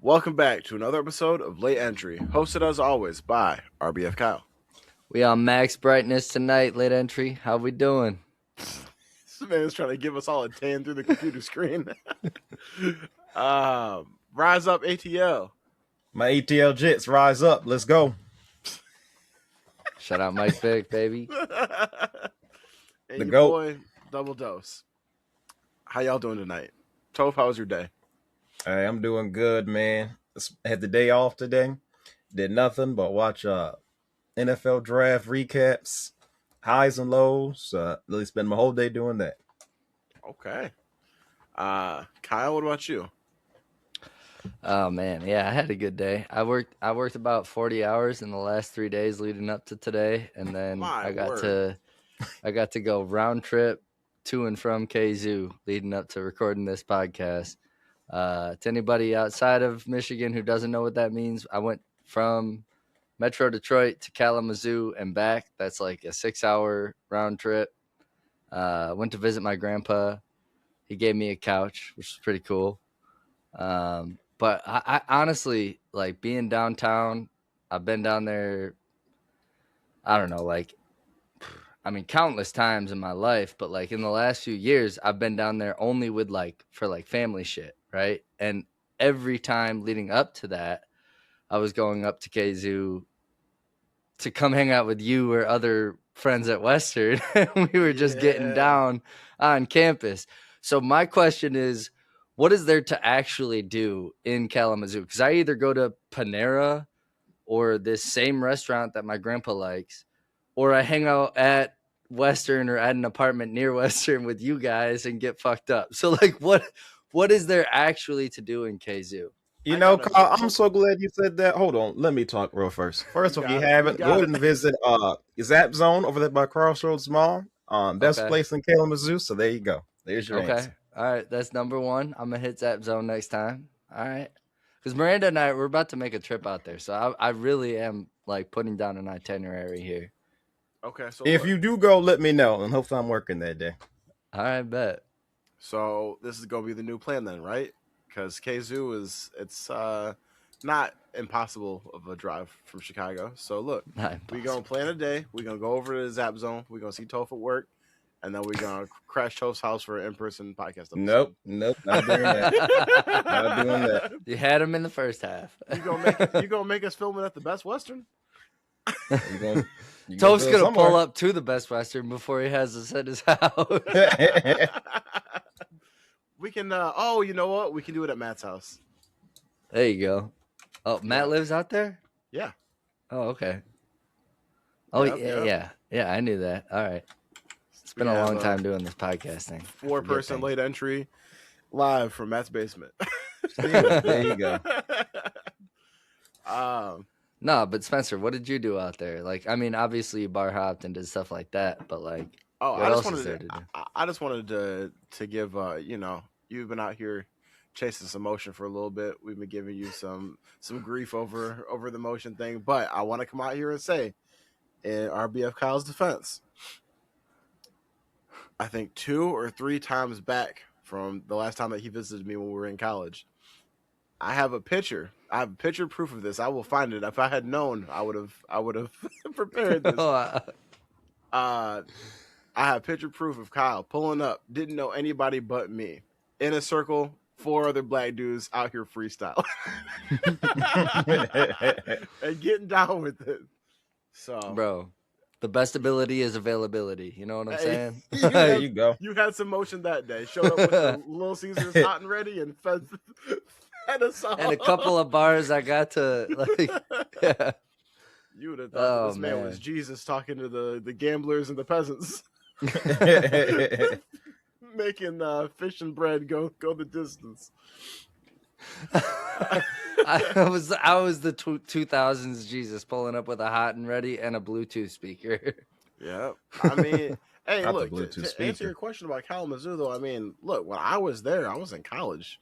Welcome back to another episode of Late Entry, hosted as always by RBF Kyle. We on max brightness tonight, late entry. How we doing? This man's trying to give us all a tan through the computer screen. Rise up ATL. My ATL Jets, rise up. Let's go. Shout out Mike Vick, baby. And The your GOAT. boy, Double Dose. How y'all doing tonight? Toph, how was your day? Hey, I'm doing good, man. I had the day off today. Did nothing but watch NFL draft recaps, highs and lows. Really spend my whole day doing that. Okay. Kyle, what about you? Oh man, yeah, I had a good day. I worked about 40 hours in the last 3 days leading up to today, and then My I got word. to go round trip to and from Kalamazoo leading up to recording this podcast. To anybody outside of Michigan who doesn't know what that means, I went from Metro Detroit to Kalamazoo and back. That's like a 6-hour round trip. Went to visit my grandpa. He gave me a couch, which was pretty cool. But I honestly, like, being downtown, I've been down there, I don't know, countless times in my life, but like in the last few years, I've been down there only with for family shit, right? And every time leading up to that, I was going up to KZoo to come hang out with you or other friends at Western. We were just getting down on campus. So my question is, what is there to actually do in Kalamazoo? Because I either go to Panera or this same restaurant that my grandpa likes, or I hang out at Western or at an apartment near Western with you guys and get fucked up. So like, what is there actually to do in KZoo? Kyle, I'm so glad you said that. Hold on. Let me talk real first. First, if you haven't, go ahead and visit Zap Zone over there by Crossroads Mall. Best Okay. place in Kalamazoo. So there you go. There's your Okay. answer. All right. That's number one. I'm going to hit Zap Zone next time. All right. Because Miranda and I, we're about to make a trip out there. So I really am like putting down an itinerary here. Okay, so If look. you do go, let me know, and hopefully I'm working that day. All right, bet. So this is gonna be the new plan then, right? Because KZoo it's not impossible of a drive from Chicago. So look, we gonna plan a day. We gonna go over to Zap Zone. We gonna see Toph at work, and then we gonna crash Toph's house for an in-person podcast episode. Nope, not doing that. Not doing that. You had him in the first half. You gonna make us film it at the Best Western? Toph's gonna pull up to the Best Western before he has us at his house. We can. Oh, you know what? We can do it at Matt's house. There you go. Oh, Matt lives out there? Yeah. Oh, okay. Oh, Yep. Yeah, I knew that. All right. It's been a long time doing this podcasting. 4-person late entry live from Matt's basement. There you go. No, but Spencer, what did you do out there? Like, I mean, obviously you bar hopped and did stuff like that, but like, what else is there to do? I just wanted to give you've been out here chasing some motion for a little bit. We've been giving you some grief over the motion thing, but I want to come out here and say, in RBF Kyle's defense, I think 2 or 3 times back from the last time that he visited me when we were in college, I have a picture. I have picture proof of this. I will find it. If I had known, I would have prepared this. I have picture proof of Kyle pulling up. Didn't know anybody but me. In a circle, 4 other black dudes out here freestyle. And getting down with it. So, bro, the best ability is availability. You know what I'm saying? There you go. You had some motion that day. Showed up with the Little Caesars hot and ready and fed us all. And a couple of bars I got to, like, yeah. You would have thought that this man was Jesus talking to the gamblers and the peasants. Making fish and bread go the distance. I was the 2000s Jesus pulling up with a hot and ready and a Bluetooth speaker. Yeah, I mean, hey, Not look, the Bluetooth to answer your question about Kalamazoo, though, I mean, look, when I was there, I was in college.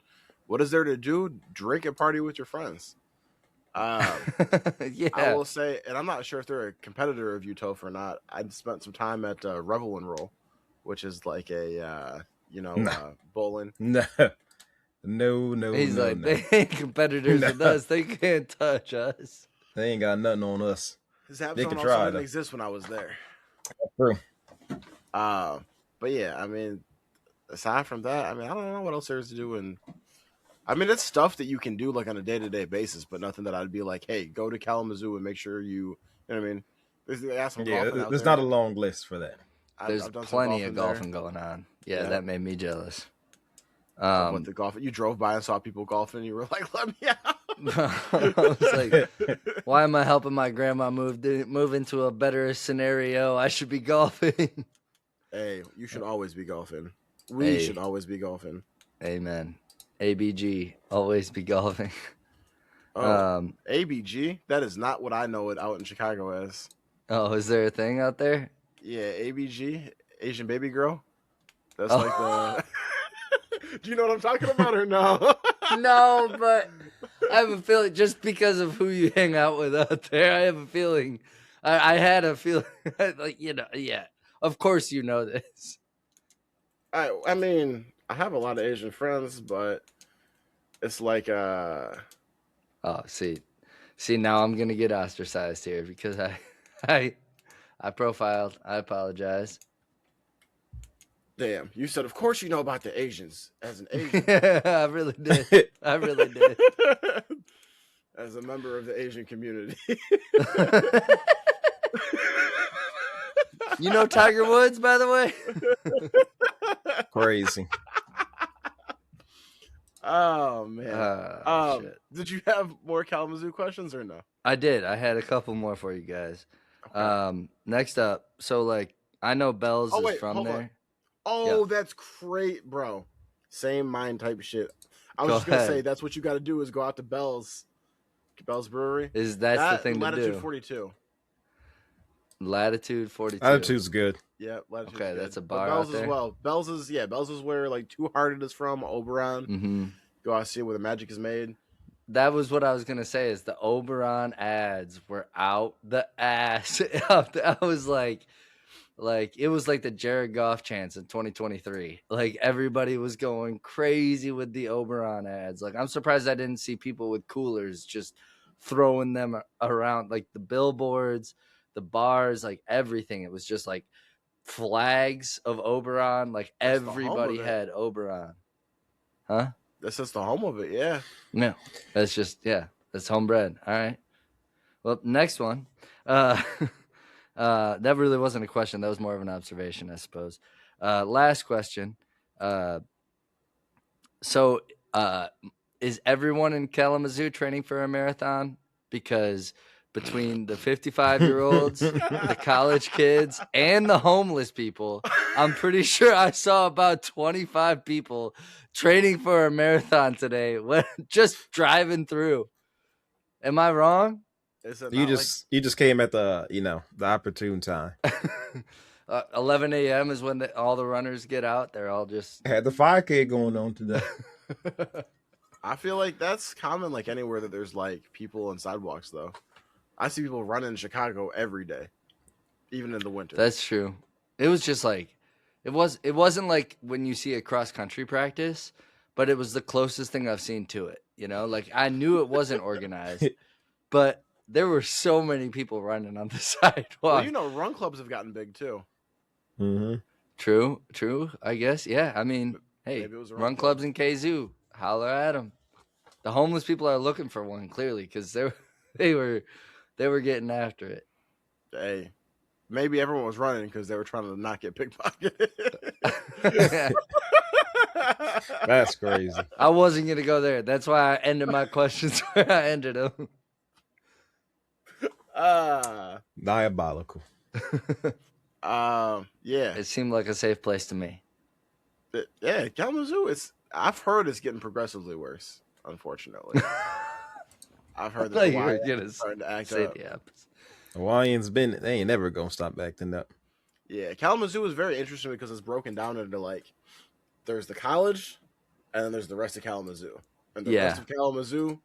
What is there to do? Drink and party with your friends. Yeah. I will say, and I'm not sure if they're a competitor of Utoph or not. I spent some time at Revel and Roll, which is like a bowling. No, No, He's no, like, no. they ain't competitors No. with us. They can't touch us. They ain't got nothing on us. Zap They Zone could also try, didn't though. exist when I was there. True. But yeah, I mean, aside from that, I mean, I don't know what else there is to do. And I mean, it's stuff that you can do like on a day-to-day basis, but nothing that I'd be like, hey, go to Kalamazoo and make sure you know what I mean? They have some Yeah, golfing out there's there. not a long list for that. There's I've done some plenty of there. golfing going on. Yeah, Yeah. that made me jealous. What the golf? You drove by and saw people golfing. And you were like, "Let me out." I was like, why am I helping my grandma move into a better scenario? I should be golfing. Hey, you should always be golfing. We should always be golfing. Amen. ABG, always be golfing. Oh, ABG? That is not what I know it out in Chicago as. Oh, is there a thing out there? Yeah, ABG, Asian baby girl. That's like the. Do you know what I'm talking about or no? No, but I have a feeling just because of who you hang out with out there, I have a feeling. I had a feeling like, yeah. Of course you know this. I mean, I have a lot of Asian friends, but it's like Oh, see, now I'm gonna get ostracized here because I profiled. I apologize. damn, you said of course you know about the Asians as an Asian. I really did. I really did. As a member of the Asian community. You know Tiger Woods, by the way? Crazy. Oh man. Shit. Did you have more Kalamazoo questions or no? I did. I had a couple more for you guys. Okay. Next up, so like I know Bells is from hold there. on. Oh, Yeah. that's great, bro. Same mind type shit. I was Go just gonna ahead. say that's what you got to do is go out to Bell's Brewery. That's the thing to Latitude do. 42. Latitude 42. Attitude's good. Yeah, Latitude. Okay, that's a But bar Bell's out there. as well. Bell's is where like Two Hearted is from. Oberon. Mm-hmm. Go out see where the magic is made. That was what I was gonna say. Is the Oberon ads were out the ass. I was like it was like the Jared Goff chance in 2023. Like everybody was going crazy with the Oberon ads. Like I'm surprised I didn't see people with coolers just throwing them around, like the billboards, the bars, like everything. It was just like flags of Oberon. Like That's the home everybody of it. had Oberon. Huh? That's just the home of it. Yeah. No, that's just that's homebred. All right. Well, next one. That really wasn't a question. That was more of an observation, I suppose. Last question. So, is everyone in Kalamazoo training for a marathon? Because between the 55-year-olds, the college kids, and the homeless people, I'm pretty sure I saw about 25 people training for a marathon today, just driving through. Am I wrong? You just came at the opportune time. 11 a.m. is when all the runners get out. They're all just Had the 5K going on today. I feel like that's common like anywhere that there's like people on sidewalks though. I see people running in Chicago every day, even in the winter. That's true. It was just like it wasn't like when you see a cross country practice, but it was the closest thing I've seen to it. Like I knew it wasn't organized, but there were so many people running on the sidewalk. Well, run clubs have gotten big too. Mm-hmm. True. I guess. Yeah. I mean, hey, Maybe it was a run clubs in KZoo. Holler at them. The homeless people are looking for one clearly because they were getting after it. Hey, maybe everyone was running because they were trying to not get pickpocketed. That's crazy. I wasn't gonna go there. That's why I ended my questions where I ended them. Diabolical. Yeah. It seemed like a safe place to me. Yeah, Kalamazoo. I've heard it's getting progressively worse. Unfortunately, I've heard that the Hawaiians starting to act up. the opposite. Hawaiians they ain't never gonna stop acting up. Yeah, Kalamazoo is very interesting because it's broken down into like there's the college, and then there's the rest of Kalamazoo, and the rest of Kalamazoo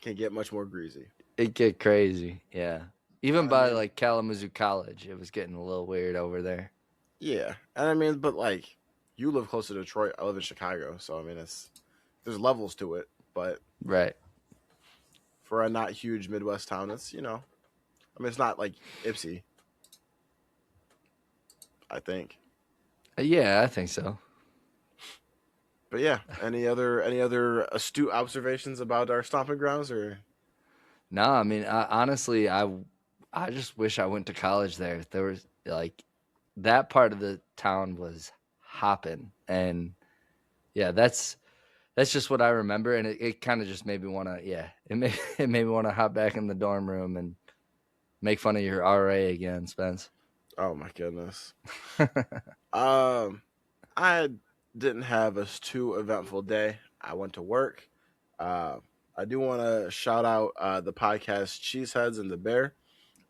can get much more greasy. It get crazy, yeah. Even by like Kalamazoo College, it was getting a little weird over there. Yeah, and I mean, but like you live close to Detroit, I live in Chicago, so I mean it's there's levels to it, but Right. for a not huge Midwest town, it's I mean, it's not like Ipsy, I think. Yeah, I think so. But yeah, any other astute observations about our stomping grounds, or No, I mean, honestly, I just wish I went to college there. There was like that part of the town was hopping, and yeah, that's just what I remember, and it kind of just made me want to, it made me want to hop back in the dorm room and make fun of your RA again, Spence. oh my goodness. Um, I didn't have a too eventful day. I went to work. Uh, I do want to shout out the podcast Cheeseheads and the Bear.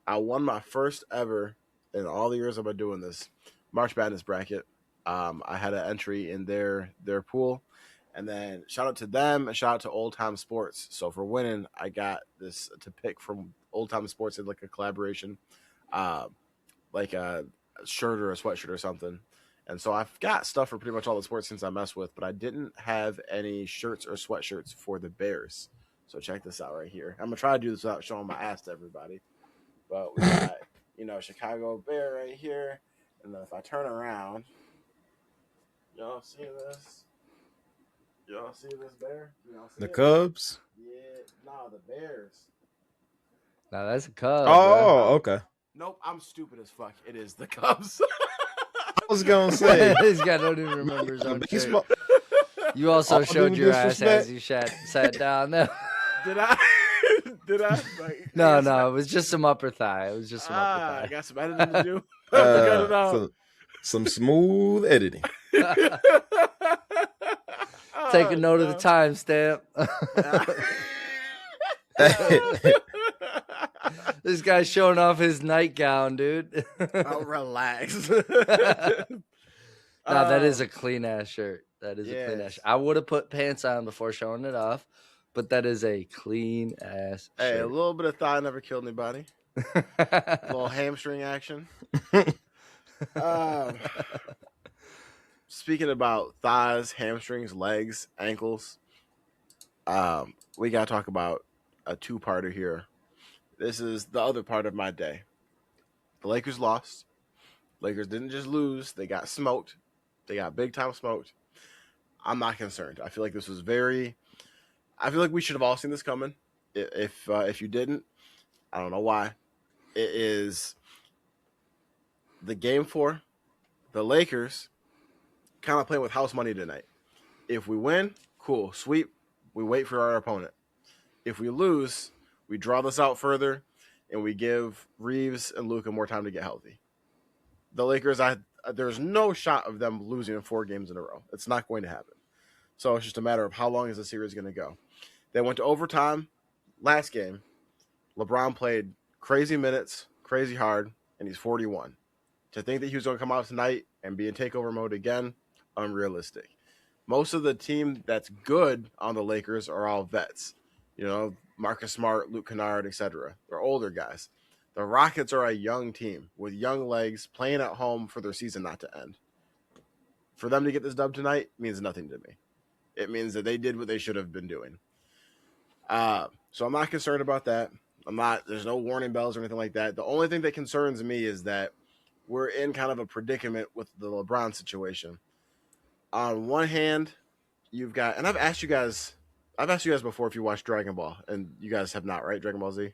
I won my first ever in all the years I've been doing this March Madness bracket. I had an entry in their pool, and then shout out to them and shout out to Old Time Sports. So for winning, I got this to pick from Old Time Sports in like a collaboration, uh, like a shirt or a sweatshirt or something. And so I've got stuff for pretty much all the sports teams I mess with, but I didn't have any shirts or sweatshirts for the Bears. So check this out right here. I'm gonna try to do this without showing my ass to everybody. But we got, Chicago Bear right here. And then if I turn around, y'all see this? Y'all see this bear? Y'all see The it? Cubs? Yeah, no, the Bears. Now that's a Cub, Oh, okay. Nope, I'm stupid as fuck. It is the Cubs. I was gonna say This guy don't even remember his own shirt. baseball. You also All showed due your ass disrespect. as you sat down there. Did I? Did I? Like, No, I guess no, it was just some upper thigh. It was just some upper I thigh. got some editing to do. I forgot it all. Some smooth editing. Take a note of the timestamp. This guy's showing off his nightgown, dude. Oh, relax. No, that is a clean ass shirt. That is a clean ass yes. shirt. I would have put pants on before showing it off, but that is a clean ass Hey, a shirt. little bit of thigh never killed anybody. A little hamstring action. Speaking about thighs, hamstrings, legs, ankles, we gotta talk about a two-parter here. This is the other part of my day. The Lakers lost. Lakers didn't just lose; they got smoked. They got big time smoked. I'm not concerned. I feel like this was very. I feel like we should have all seen this coming. If you didn't, I don't know why. It is the game 4. The Lakers kind of playing with house money tonight. If we win, cool, sweep. We wait for our opponent. If we lose, we draw this out further, and we give Reeves and Luka more time to get healthy. The Lakers, there's no shot of them losing in 4 games in a row. It's not going to happen. So it's just a matter of how long is the series going to go. They went to overtime last game. LeBron played crazy minutes, crazy hard, and he's 41. To think that he was going to come out tonight and be in takeover mode again, unrealistic. Most of the team that's good on the Lakers are all vets. Marcus Smart, Luke Kennard, etc. They're older guys. The Rockets are a young team with young legs playing at home for their season not to end. For them to get this dub tonight means nothing to me. It means that they did what they should have been doing. So I'm not concerned about that. There's no warning bells or anything like that. The only thing that concerns me is that we're in kind of a predicament with the LeBron situation. On one hand, you've got, and I've asked you guys before if you watched Dragon Ball, and you guys have not, right? Dragon Ball Z?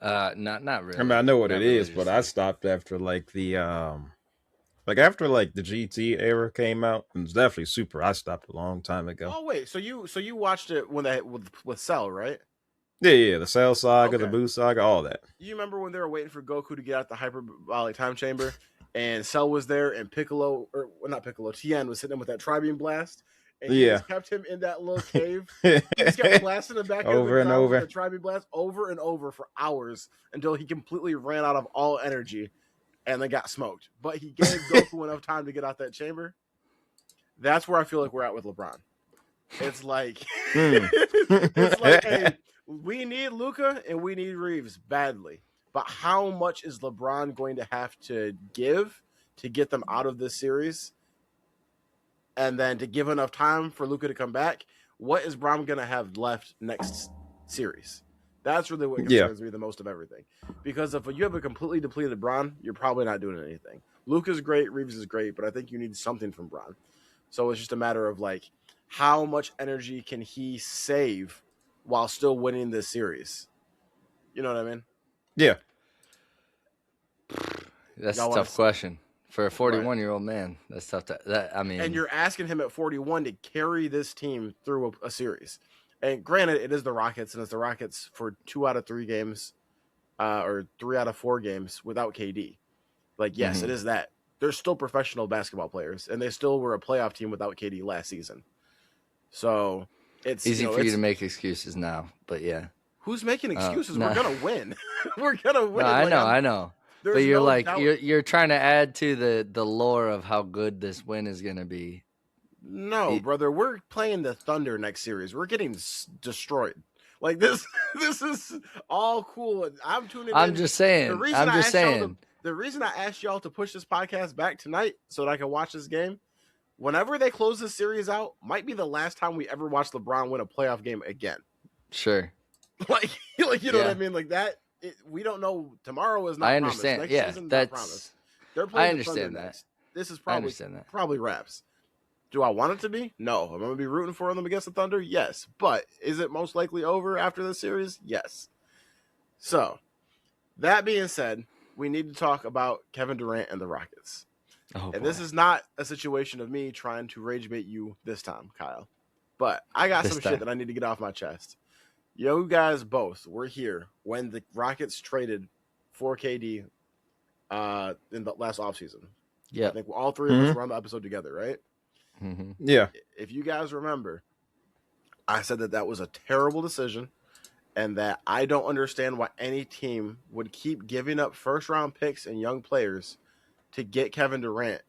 Not really. I mean, I know what Not it is, but I religiously. stopped after after the GT era came out. It was definitely Super. I stopped a long time ago. Oh wait, so you watched it when they with Cell, right? Yeah, the Cell Saga, the Okay. Boo Saga, all that. You remember when they were waiting for Goku to get out the hyperbolic time chamber, and Cell was there, and Piccolo, or well, not Piccolo, Tien was hitting him with that tri-beam blast, and he just kept him in that little cave. He just kept blasting him back Over and over. with the tri-beam blast over and over for hours until he completely ran out of all energy, and then got smoked. But he gave Goku enough time to get out that chamber. That's where I feel like we're at with LeBron. It's like, it's like, hey, we need Luka and we need Reeves badly. But how much is LeBron going to have to give to get them out of this series? and then to give enough time for Luka to come back, what is Bron going to have left next series? That's really what concerns me the most of everything. Because if you have a completely depleted Bron, you're probably not doing anything. Luka's great, Reeves is great, but I think you need something from Bron. So it's just a matter of like, how much energy can he save while still winning this series? You know what I mean? Yeah. That's a tough question. For a 41-year-old man, that's tough. And you're asking him at 41 to carry this team through a series. And granted, it is the Rockets, and it's the Rockets for 2 out of 3 games, or 3 out of 4 games without KD. Like, yes, it is that. They're still professional basketball players, and they still were a playoff team without KD last season. So it's easy for you to make excuses now, but yeah. Who's making excuses? No. We're gonna win. We're gonna win. No, I know. But you're you're trying to add to the lore of how good this win is gonna be. No, brother, we're playing the Thunder next series. We're getting destroyed. Like this is all cool. I'm tuning in. I'm just saying. The reason I asked y'all to push this podcast back tonight so that I can watch this game, whenever they close this series out, might be the last time we ever watch LeBron win a playoff game again. Sure. like you know what I mean? Like that. We don't know. Tomorrow is not. I understand. Next season's that's. Not promised. They're playing. I understand that. Next. This is probably wraps. Do I want it to be? No. I'm going to be rooting for them against the Thunder? Yes. But is it most likely over after this series? Yes. So, that being said, we need to talk about Kevin Durant and the Rockets. And this is not a situation of me trying to rage bait you this time, Kyle. But I got some shit that I need to get off my chest. You guys both were here when the Rockets traded for KD in the last offseason. Yeah. I think all 3 of us were on the episode together, right? Mm-hmm. Yeah. If you guys remember, I said that was a terrible decision and that I don't understand why any team would keep giving up first-round picks and young players to get Kevin Durant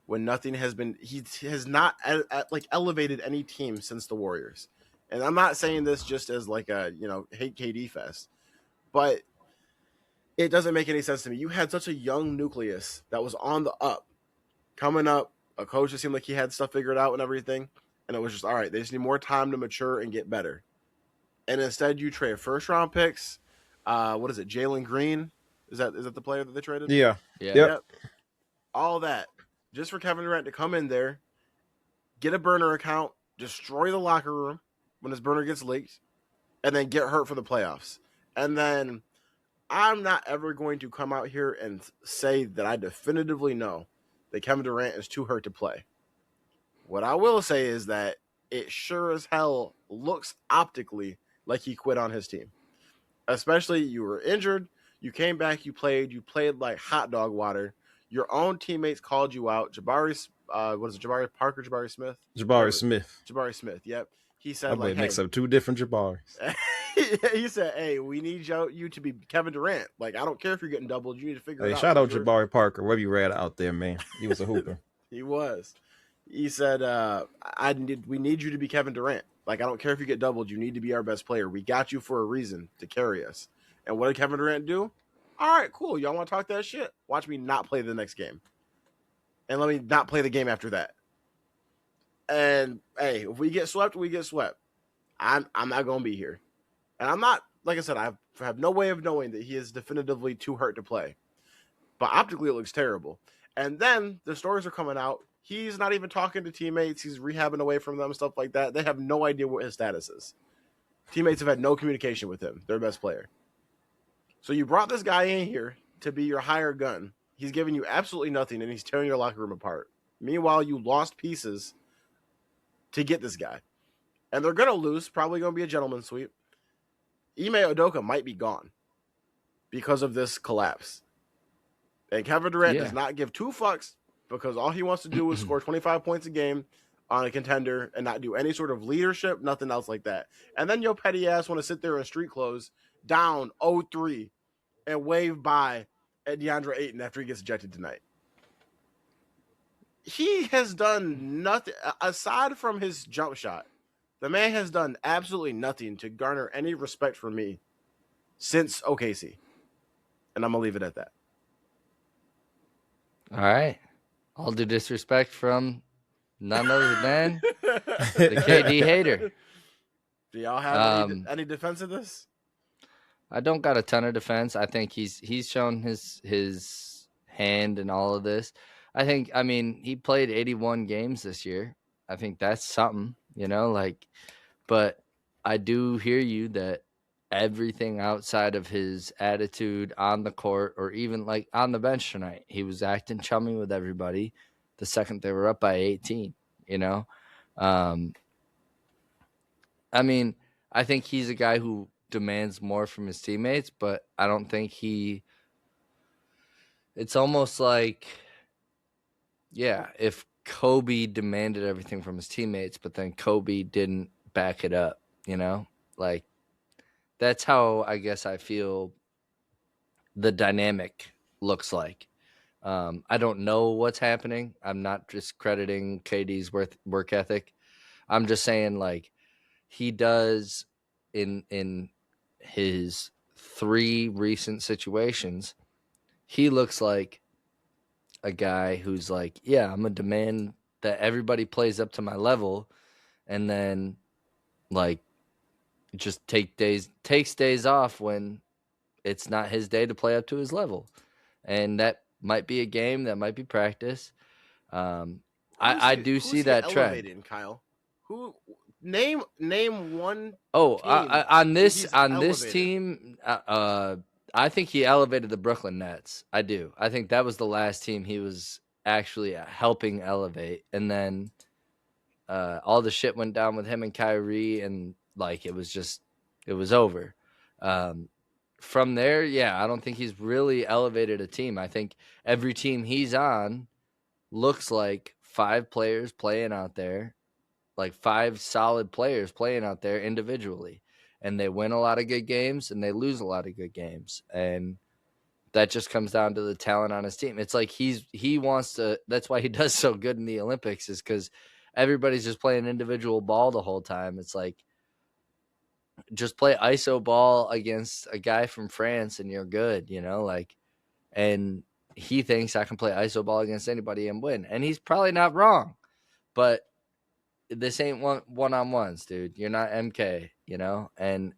when nothing has been – he has not elevated any team since the Warriors. And I'm not saying this just as like a, hate KD fest, but it doesn't make any sense to me. You had such a young nucleus that was on the up, coming up. A coach that seemed like he had stuff figured out and everything. And it was just, all right, they just need more time to mature and get better. And instead you trade first-round picks. What is it, Jalen Green? Is that the player that they traded? Yeah. Yep. All that. Just for Kevin Durant to come in there, get a burner account, destroy the locker room when his burner gets leaked, and then get hurt for the playoffs. And then I'm not ever going to come out here and say that I definitively know that Kevin Durant is too hurt to play. What I will say is that it sure as hell looks optically like he quit on his team. Especially you were injured, you came back, you played like hot dog water. Your own teammates called you out. Jabari Smith, yep. He said, mix up 2 different Jabaris. He said, hey, we need you to be Kevin Durant. Like, I don't care if you're getting doubled. You need to figure it out. Shout out Jabari Parker, wherever you read out there, man. He was a hooper. He was. He said, we need you to be Kevin Durant. Like, I don't care if you get doubled. You need to be our best player. We got you for a reason to carry us. And what did Kevin Durant do? All right, cool. Y'all want to talk that shit? Watch me not play the next game. And let me not play the game after that. And, hey, if we get swept, we get swept. I'm not going to be here. And I'm not, like I said, I have no way of knowing that he is definitively too hurt to play. But optically, it looks terrible. And then the stories are coming out. He's not even talking to teammates. He's rehabbing away from them, stuff like that. They have no idea what his status is. Teammates have had no communication with him, their best player. So you brought this guy in here to be your hired gun. He's giving you absolutely nothing, and he's tearing your locker room apart. Meanwhile, you lost pieces to get this guy. And they're going to lose, probably going to be a gentleman's sweep. Ime Udoka might be gone because of this collapse. And Kevin Durant does not give 2 fucks because all he wants to do is score 25 points a game on a contender and not do any sort of leadership, nothing else like that. And then your petty ass want to sit there in street clothes, down 0-3, and wave by at DeAndre Ayton after he gets ejected tonight. He has done nothing aside from his jump shot. The man has done absolutely nothing to garner any respect from me since OKC. And I'm going to leave it at that. All right. All due disrespect from none other than the KD hater. Do y'all have any defense of this? I don't got a ton of defense. I think he's shown his hand in all of this. I mean, he played 81 games this year. I think that's something, but I do hear you that everything outside of his attitude on the court or even like on the bench tonight, he was acting chummy with everybody the second they were up by 18, I mean, I think he's a guy who demands more from his teammates, but I don't think it's almost like, if Kobe demanded everything from his teammates, but then Kobe didn't back it up, like that's how I guess I feel the dynamic looks like. I don't know what's happening. I'm not discrediting KD's work ethic. I'm just saying, like, he does in his 3 recent situations, he looks like a guy who's like, yeah, I'm gonna demand that everybody plays up to my level, and then like just takes days off when it's not his day to play up to his level, and that might be a game, that might be practice. I do see that trend. Kyle. Who name one? Oh, on this elevated. team, I think he elevated the Brooklyn Nets. I do. I think that was the last team he was actually helping elevate, and then all the shit went down with him and Kyrie, and like it was over. From there, I don't think he's really elevated a team. I think every team he's on looks like 5 players playing out there, like 5 solid players playing out there individually, and they win a lot of good games and they lose a lot of good games, and that just comes down to the talent on his team. It's like he wants to. That's why he does so good in the Olympics, is because everybody's just playing individual ball the whole time. It's like, just play iso ball against a guy from France and you're good, and he thinks I can play iso ball against anybody and win, and he's probably not wrong, but this ain't one-on-ones, dude. You're not MK, and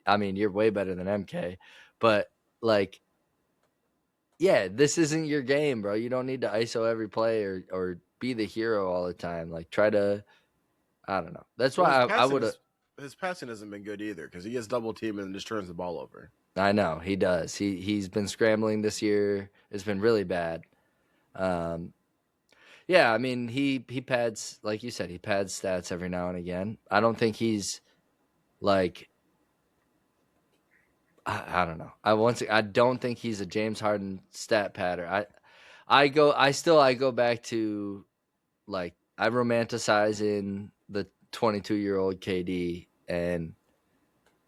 I mean, you're way better than MK, but like, this isn't your game, bro. You don't need to ISO every play or be the hero all the time. Like, try to, I don't know. That's why I would have. His passing hasn't been good either, because he gets double teamed and just turns the ball over. I know he does. He's been scrambling this year. It's been really bad. I mean, he pads, like you said, he pads stats every now and again. I don't think he's like, I don't know. I don't think he's a James Harden stat padder. I go back to, like, I romanticize in the 22-year-old KD and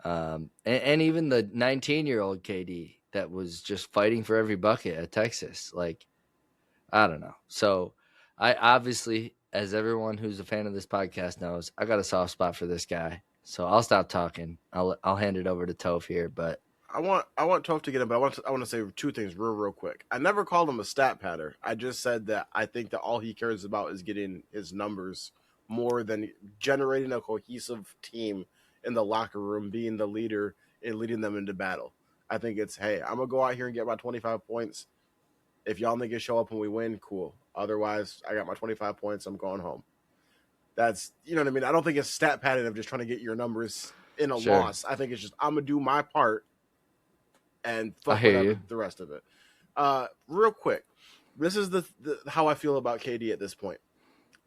even the 19-year-old KD that was just fighting for every bucket at Texas. Like, I don't know. So I obviously, as everyone who's a fan of this podcast knows, I got a soft spot for this guy. So I'll stop talking. I'll hand it over to Toph here, but I want Toph to get it, but I want to say 2 things real quick. I never called him a stat patter. I just said that I think that all he cares about is getting his numbers more than generating a cohesive team in the locker room, being the leader and leading them into battle. I think it's, hey, I'm gonna go out here and get my 25 points. If y'all niggas show up and we win, cool. Otherwise, I got my 25 points. I'm going home. That's, you know what I mean? I don't think it's stat padding of just trying to get your numbers in a loss. I think it's just, I'm going to do my part and fuck whatever the rest of it. Real quick, this is the how I feel about KD at this point.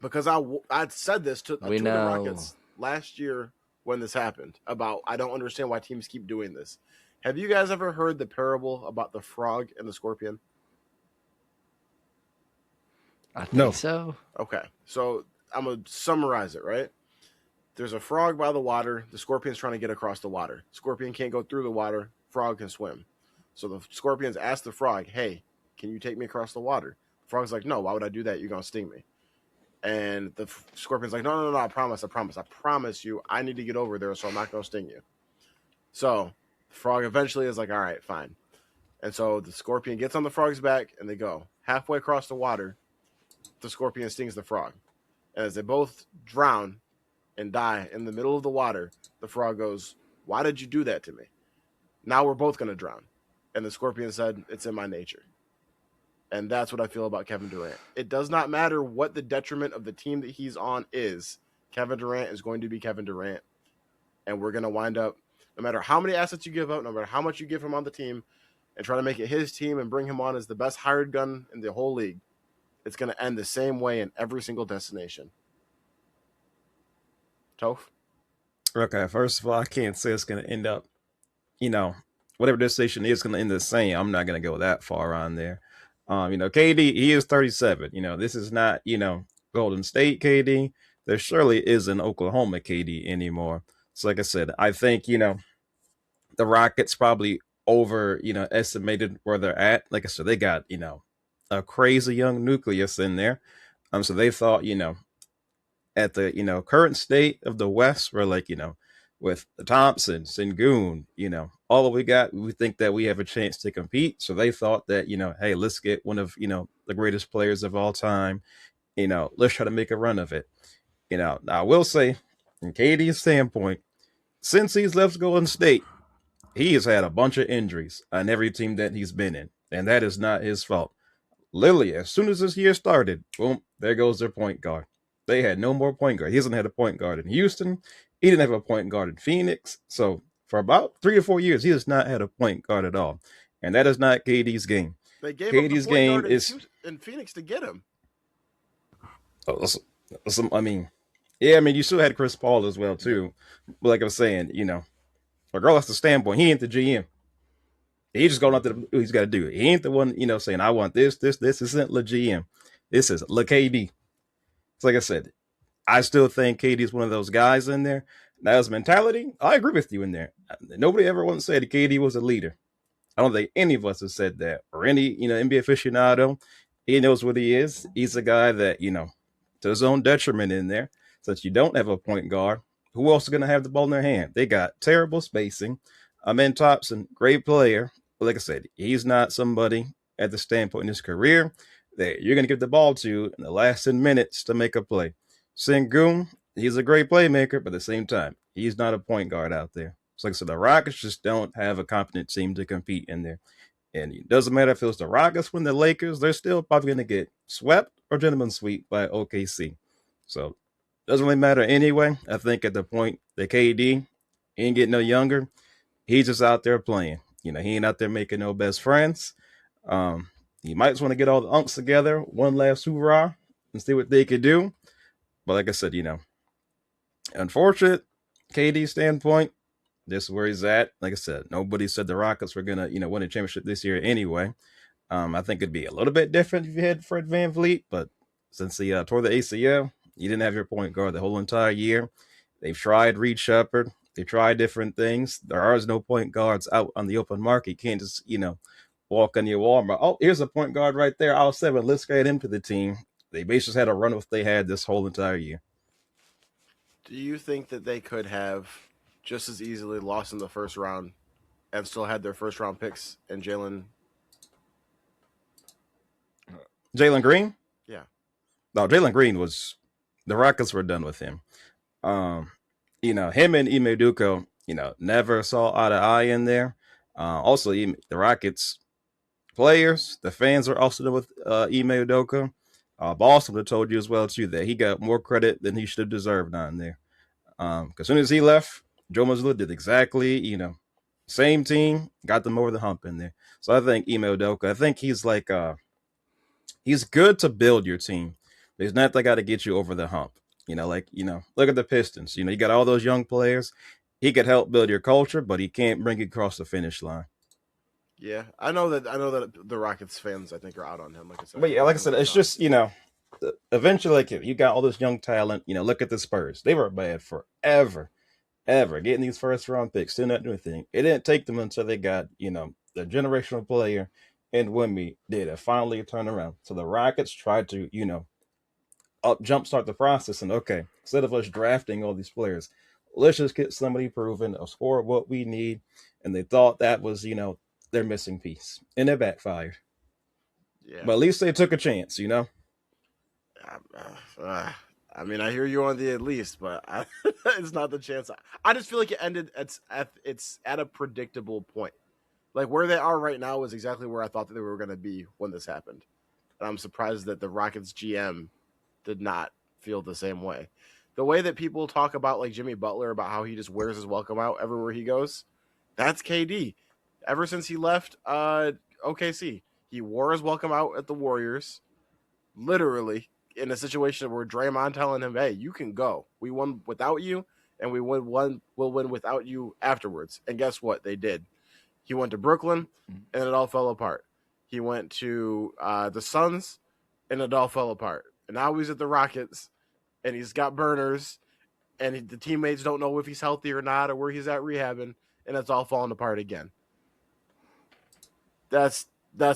Because I said this to the Rockets last year when this happened, about I don't understand why teams keep doing this. Have you guys ever heard the parable about the frog and the scorpion? I think so. Okay, so I'm going to summarize it, right? There's a frog by the water. The scorpion's trying to get across the water. Scorpion can't go through the water. Frog can swim. So the scorpions ask the frog, hey, can you take me across the water? The frog's like, no, why would I do that? You're going to sting me. And the scorpion's like, no, I promise you, I need to get over there, so I'm not going to sting you. So the frog eventually is like, all right, fine. And so the scorpion gets on the frog's back, and they go halfway across the water. The scorpion stings the frog. And as they both drown and die in the middle of the water, the frog goes, "Why did you do that to me? Now we're both going to drown." And the scorpion said, "It's in my nature." And that's what I feel about Kevin Durant. It does not matter what the detriment of the team that he's on is. Kevin Durant is going to be Kevin Durant. And we're going to wind up, no matter how many assets you give up, no matter how much you give him on the team, and try to make it his team and bring him on as the best hired gun in the whole league, it's going to end the same way in every single destination. Toph? Okay, first of all, I can't say it's going to end up, whatever destination is going to end the same. I'm not going to go that far on there. KD, he is 37. This is not, Golden State KD. There surely isn't Oklahoma KD anymore. So, like I said, I think, the Rockets probably estimated where they're at. Like I said, they got, a crazy young nucleus in there. So they thought, at the, current state of the West, where like, with the Thompson, Sengun, all we got, we think that we have a chance to compete. So they thought that, hey, let's get one of, the greatest players of all time. Let's try to make a run of it. Now I will say, from KD's standpoint, since he's left Golden State, he has had a bunch of injuries on every team that he's been in. And that is not his fault. Literally, as soon as this year started, boom, there goes their point guard. They had no more point guard. He hasn't had a point guard in Houston. He didn't have a point guard in Phoenix. So for about 3 or 4 years, he has not had a point guard at all. And that is not KD's game. They gave KD's up the point game is in Phoenix to get him. You still had Chris Paul as well, too. But like I was saying, regardless of the standpoint, he ain't the GM. He just going out to he's got to do it. He ain't the one, saying, I want this. This isn't the GM. This is Le KD. So like I said, I still think KD is one of those guys in there. Now, his mentality, I agree with you in there. Nobody ever once said KD was a leader. I don't think any of us have said that. Or any, NBA aficionado, he knows what he is. He's a guy that, to his own detriment in there. Since you don't have a point guard, who else is going to have the ball in their hand? They got terrible spacing. Amen Thompson, great player. But like I said, he's not somebody at the standpoint in his career that you're going to give the ball to in the last 10 minutes to make a play. Sengun, he's a great playmaker, but at the same time, he's not a point guard out there. So like I said, the Rockets just don't have a competent team to compete in there. And it doesn't matter if it was the Rockets win the Lakers, they're still probably going to get swept or gentleman sweep by OKC. So it doesn't really matter anyway. I think at the point that KD ain't getting no younger, he's just out there playing. He ain't out there making no best friends. He might just want to get all the unks together, one last hoorah, and see what they could do. But like I said, unfortunate KD standpoint, this is where he's at. Like I said, nobody said the Rockets were going to, win a championship this year anyway. I think it'd be a little bit different if you had Fred VanVleet, but since he tore the ACL, you didn't have your point guard the whole entire year. They've tried Reed Shepard. They tried different things. There are no point guards out on the open market. You can't just, walk on your Walmart. Oh, here's a point guard right there. I'll 7. Let's get him to the team. They basically had a run with they had this whole entire year. Do you think that they could have just as easily lost in the first round and still had their first round picks and Jalen Green? Yeah. No, Jalen Green was the Rockets were done with him. Him and Ime Udoka, never saw eye to eye in there. Also, the Rockets players, the fans are also done with Ime Udoka. Boston would have told you as well, too, that he got more credit than he should have deserved on there. Because as soon as he left, Joe Mazzulla did exactly, same team, got them over the hump in there. So I think Ime Udoka, I think he's like, he's good to build your team. He's not the guy to get you over the hump. Look at the Pistons. You got all those young players. He could help build your culture, but he can't bring you across the finish line. Yeah, I know that the Rockets fans, I think, are out on him. Like I said, but yeah, like I said, it's just eventually, like you got all this young talent. Look at the Spurs; they were bad forever, getting these first round picks, still not doing anything. It didn't take them until they got the generational player and Wemby did it finally turn around. So the Rockets tried to jumpstart the process, and okay, instead of us drafting all these players, let's just get somebody proven, a score what we need, and they thought that was their missing piece, and it backfired. Yeah, but at least they took a chance, I mean, I hear you on the at least, but it's not the chance. I just feel like it ended. It's at a predictable point. Like where they are right now is exactly where I thought that they were going to be when this happened, and I'm surprised that the Rockets GM did not feel the same way. The way that people talk about like Jimmy Butler about how he just wears his welcome out everywhere he goes, that's KD. Ever since he left OKC, he wore his welcome out at the Warriors, literally in a situation where Draymond telling him, "Hey, you can go. We won without you, and we'll win without you afterwards." And guess what? They did. He went to Brooklyn, and it all fell apart. He went to the Suns, and it all fell apart. And now he's at the Rockets, and he's got burners, and the teammates don't know if he's healthy or not, or where he's at rehabbing, and it's all falling apart again. That's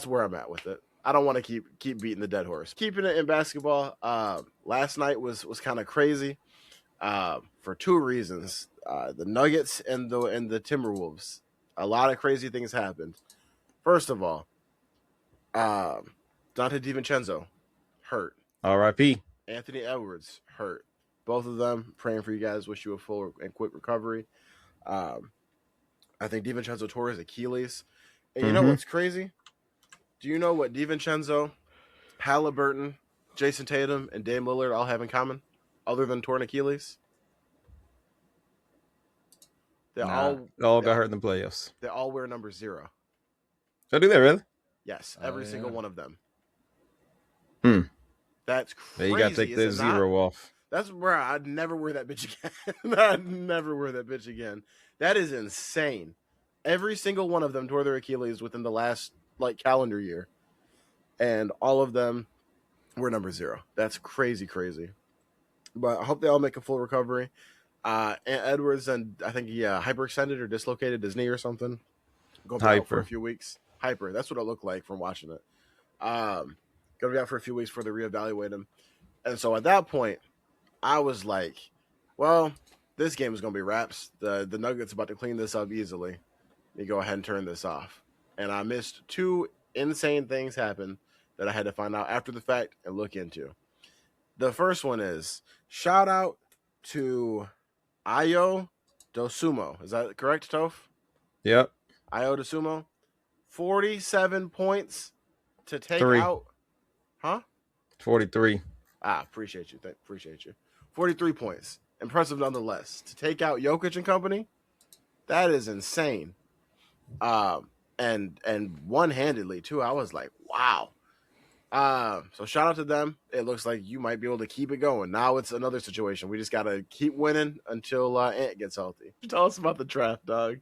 where I'm at with it. I don't want to keep beating the dead horse. Keeping it in basketball, last night was kind of crazy for two reasons: the Nuggets and the Timberwolves. A lot of crazy things happened. First of all, Dante DiVincenzo hurt. R.I.P. Anthony Edwards hurt. Both of them praying for you guys. Wish you a full and quick recovery. I think DiVincenzo tore his Achilles. And you know what's crazy? Do you know what DiVincenzo, Halliburton, Jason Tatum, and Dame Lillard all have in common, other than torn Achilles? They all got hurt in the playoffs. They all wear number 0. So do they really? Yes, every single one of them. That's crazy. Yeah, you got to take the 0 off. That's where I'd never wear that bitch again. I'd never wear that bitch again. That is insane. Every single one of them tore their Achilles within the last calendar year, and all of them were number 0. That's crazy. But I hope they all make a full recovery. Edwards, and I think he hyperextended or dislocated his knee or something. Going to be out for a few weeks. Hyper. That's what it looked like from watching it. Going to be out for a few weeks before they reevaluate him. And so at that point, I was like, well, this game is going to be wraps. The Nuggets about to clean this up easily. You go ahead and turn this off. And I missed 2 insane things happen that I had to find out after the fact and look into. The first one is shout out to Ayo Dosumo. Is that correct, Toph? Yep. Ayo Dosumo. 47 points to take out. Huh? 43. Appreciate you. Appreciate you. 43 points. Impressive nonetheless. To take out Jokic and company, that is insane. And one-handedly too. I was like, wow. So shout out to them. It looks like you might be able to keep it going. Now it's another situation. We just gotta keep winning until Ant gets healthy. Tell us about the draft, dog.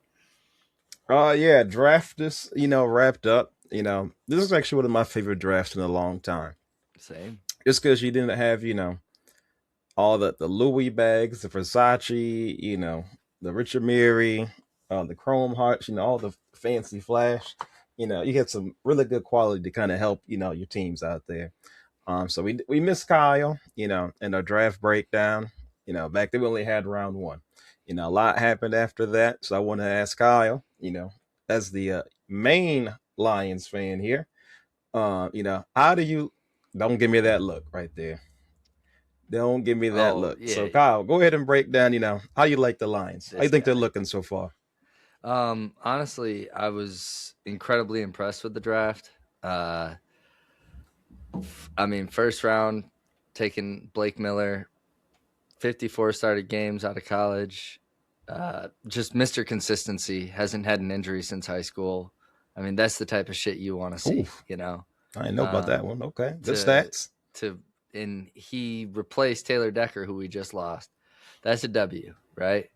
Yeah, draft is wrapped up. This is actually one of my favorite drafts in a long time. Same. Just because you didn't have all the Louis bags, the Versace, the Richard Mille, the Chrome Hearts, all the fancy flash. You had some really good quality to kind of help, your teams out there. So we missed Kyle, in our draft breakdown. Back then we only had round 1. A lot happened after that. So I want to ask Kyle, as the main Lions fan here, how do you, don't give me that look right there. Don't give me that look. Yeah. So Kyle, go ahead and break down, how you like the Lions. How you think they're looking so far? Honestly, I was incredibly impressed with the draft. First round, taking Blake Miller, 54 started games out of college. Just Mr. Consistency, hasn't had an injury since high school. That's the type of shit you want to see, Oof. I didn't know about that one. Okay. Good stats. And he replaced Taylor Decker, who we just lost. That's a W, right?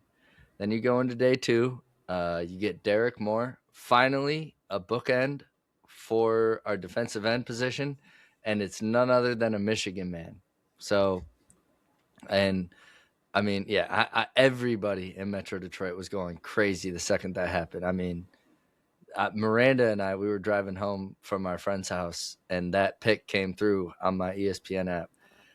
Then you go into day 2. You get Derek Moore, finally a bookend for our defensive end position, and it's none other than a Michigan man. So, everybody in Metro Detroit was going crazy the second that happened. Miranda and I, we were driving home from our friend's house, and that pick came through on my ESPN app.